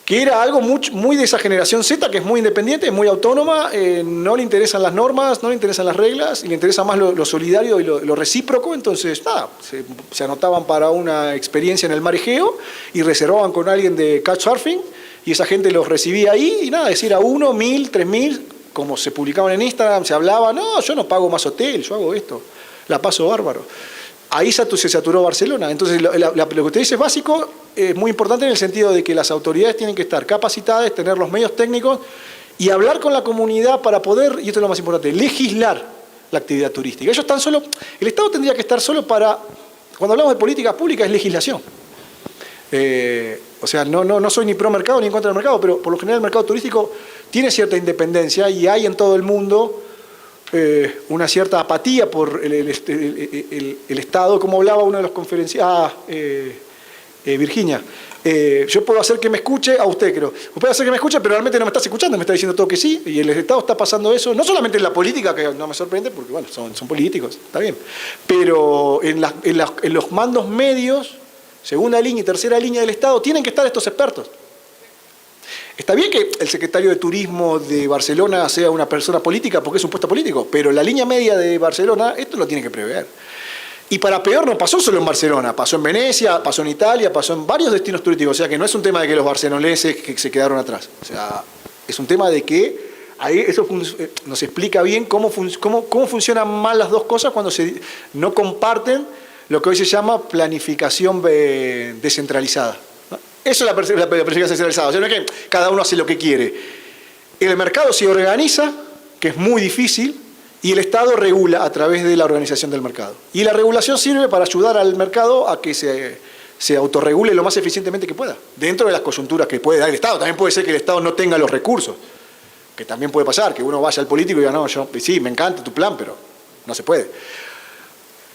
que era algo muy de esa generación Z, que es muy independiente, es muy autónoma, no le interesan las normas, no le interesan las reglas, y le interesa más lo solidario y lo recíproco. Entonces, nada, se anotaban para una experiencia en el mar Egeo y reservaban con alguien de Couchsurfing, y esa gente los recibía ahí, y nada, decir a 1, 1000, 3000, como se publicaban en Instagram, se hablaba, no, yo no pago más hotel, yo hago esto, la paso bárbaro. Ahí se saturó Barcelona. Entonces, lo que usted dice es básico, es muy importante en el sentido de que las autoridades tienen que estar capacitadas, tener los medios técnicos y hablar con la comunidad para poder, y esto es lo más importante, legislar la actividad turística. Ellos están solo, el Estado tendría que estar solo para, cuando hablamos de política pública, es legislación. O sea, no soy ni pro mercado ni en contra del mercado, pero por lo general el mercado turístico tiene cierta independencia y hay en todo el mundo una cierta apatía por el Estado, como hablaba uno de los conferenciantes, Virginia. Yo puedo hacer que me escuche, a usted creo, puede hacer que me escuche, pero realmente no me estás escuchando, me está diciendo todo que sí, y el Estado está pasando eso, no solamente en la política, que no me sorprende, porque bueno, son políticos, está bien, pero en los mandos medios, segunda línea y tercera línea del Estado, tienen que estar estos expertos. Está bien que el secretario de Turismo de Barcelona sea una persona política porque es un puesto político, pero la línea media de Barcelona esto lo tiene que prever. Y para peor no pasó solo en Barcelona, pasó en Venecia, pasó en Italia, pasó en varios destinos turísticos, o sea que no es un tema de que los barceloneses que se quedaron atrás, o sea, es un tema de que ahí eso nos explica bien cómo funcionan mal las dos cosas cuando no comparten lo que hoy se llama planificación descentralizada. Eso es la planificación centralizada. O sea, no es que cada uno hace lo que quiere. El mercado se organiza, que es muy difícil, y el Estado regula a través de la organización del mercado. Y la regulación sirve para ayudar al mercado a que se autorregule lo más eficientemente que pueda, dentro de las coyunturas que puede dar el Estado. También puede ser que el Estado no tenga los recursos, que también puede pasar, que uno vaya al político y diga, no, sí, me encanta tu plan, pero no se puede.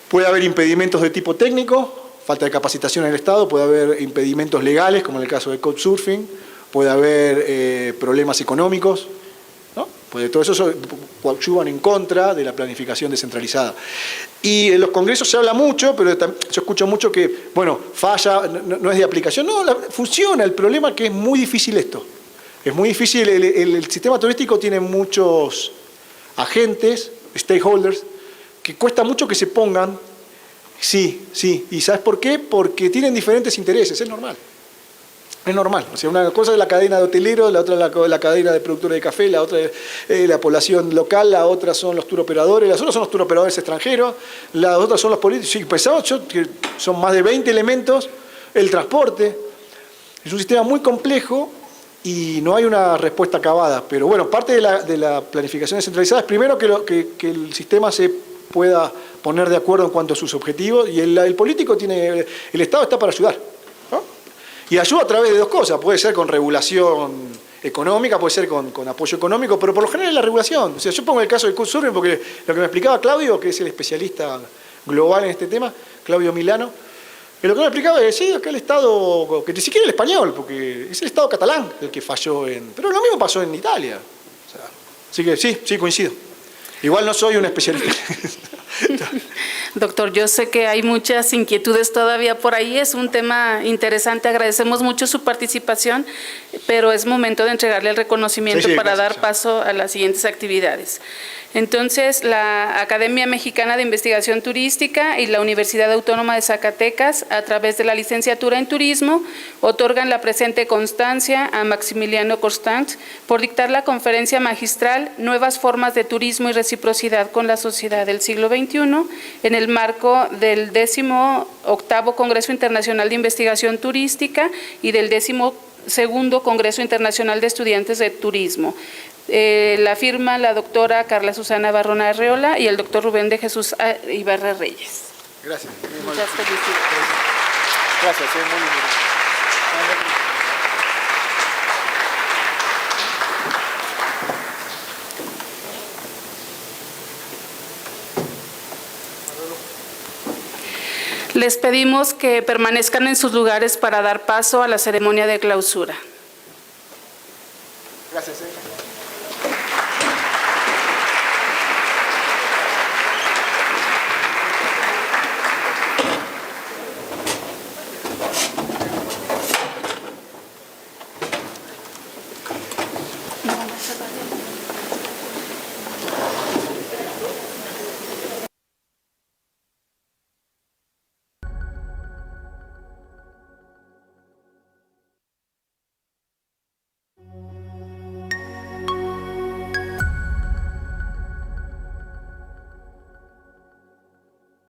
Puede haber impedimentos de tipo técnico, falta de capacitación en el Estado, puede haber impedimentos legales, como en el caso de Couchsurfing, puede haber problemas económicos, ¿no? Pues todo eso coadyuvan en contra de la planificación descentralizada. Y en los congresos se habla mucho, pero yo escucho mucho que, bueno, falla, no es de aplicación. No, funciona, el problema es que es muy difícil esto. Es muy difícil, el sistema turístico tiene muchos agentes, stakeholders, que cuesta mucho que se pongan. Sí, ¿y sabes por qué? Porque tienen diferentes intereses, es normal. Es normal, o sea, una cosa es la cadena de hoteleros, la otra es la cadena de productores de café, la otra es la población local, la otra son los turoperadores, las otras son los turoperadores extranjeros, las otras son los políticos. Sí, pensamos que son más de 20 elementos, el transporte, es un sistema muy complejo y no hay una respuesta acabada. Pero bueno, parte de la planificación descentralizada es primero que el sistema se pueda poner de acuerdo en cuanto a sus objetivos, y el político el Estado está para ayudar, ¿no? Y ayuda a través de dos cosas, puede ser con regulación económica, puede ser con apoyo económico, pero por lo general es la regulación. O sea, yo pongo el caso del Couchsurfing porque lo que me explicaba Claudio, que es el especialista global en este tema, Claudio Milano, que lo que me explicaba es, sí, acá el Estado, que ni siquiera el español, porque es el Estado catalán el que falló pero lo mismo pasó en Italia. O sea, así que sí, coincido. Igual no soy un especialista. Doctor, yo sé que hay muchas inquietudes todavía por ahí, es un tema interesante, agradecemos mucho su participación, pero es momento de entregarle el reconocimiento para dar paso a las siguientes actividades. Entonces, la Academia Mexicana de Investigación Turística y la Universidad Autónoma de Zacatecas, a través de la licenciatura en Turismo, otorgan la presente constancia a Maximiliano Constant por dictar la conferencia magistral Nuevas formas de turismo y reciprocidad con la sociedad del siglo XXI, en el marco del 18º Congreso Internacional de Investigación Turística y del 12º Congreso Internacional de Estudiantes de Turismo. La firma la doctora Carla Susana Barrona Arreola y el doctor Rubén de Jesús Ibarra Reyes. Gracias. Muchas felicidades. Gracias, muy lindo. Les pedimos que permanezcan en sus lugares para dar paso a la ceremonia de clausura.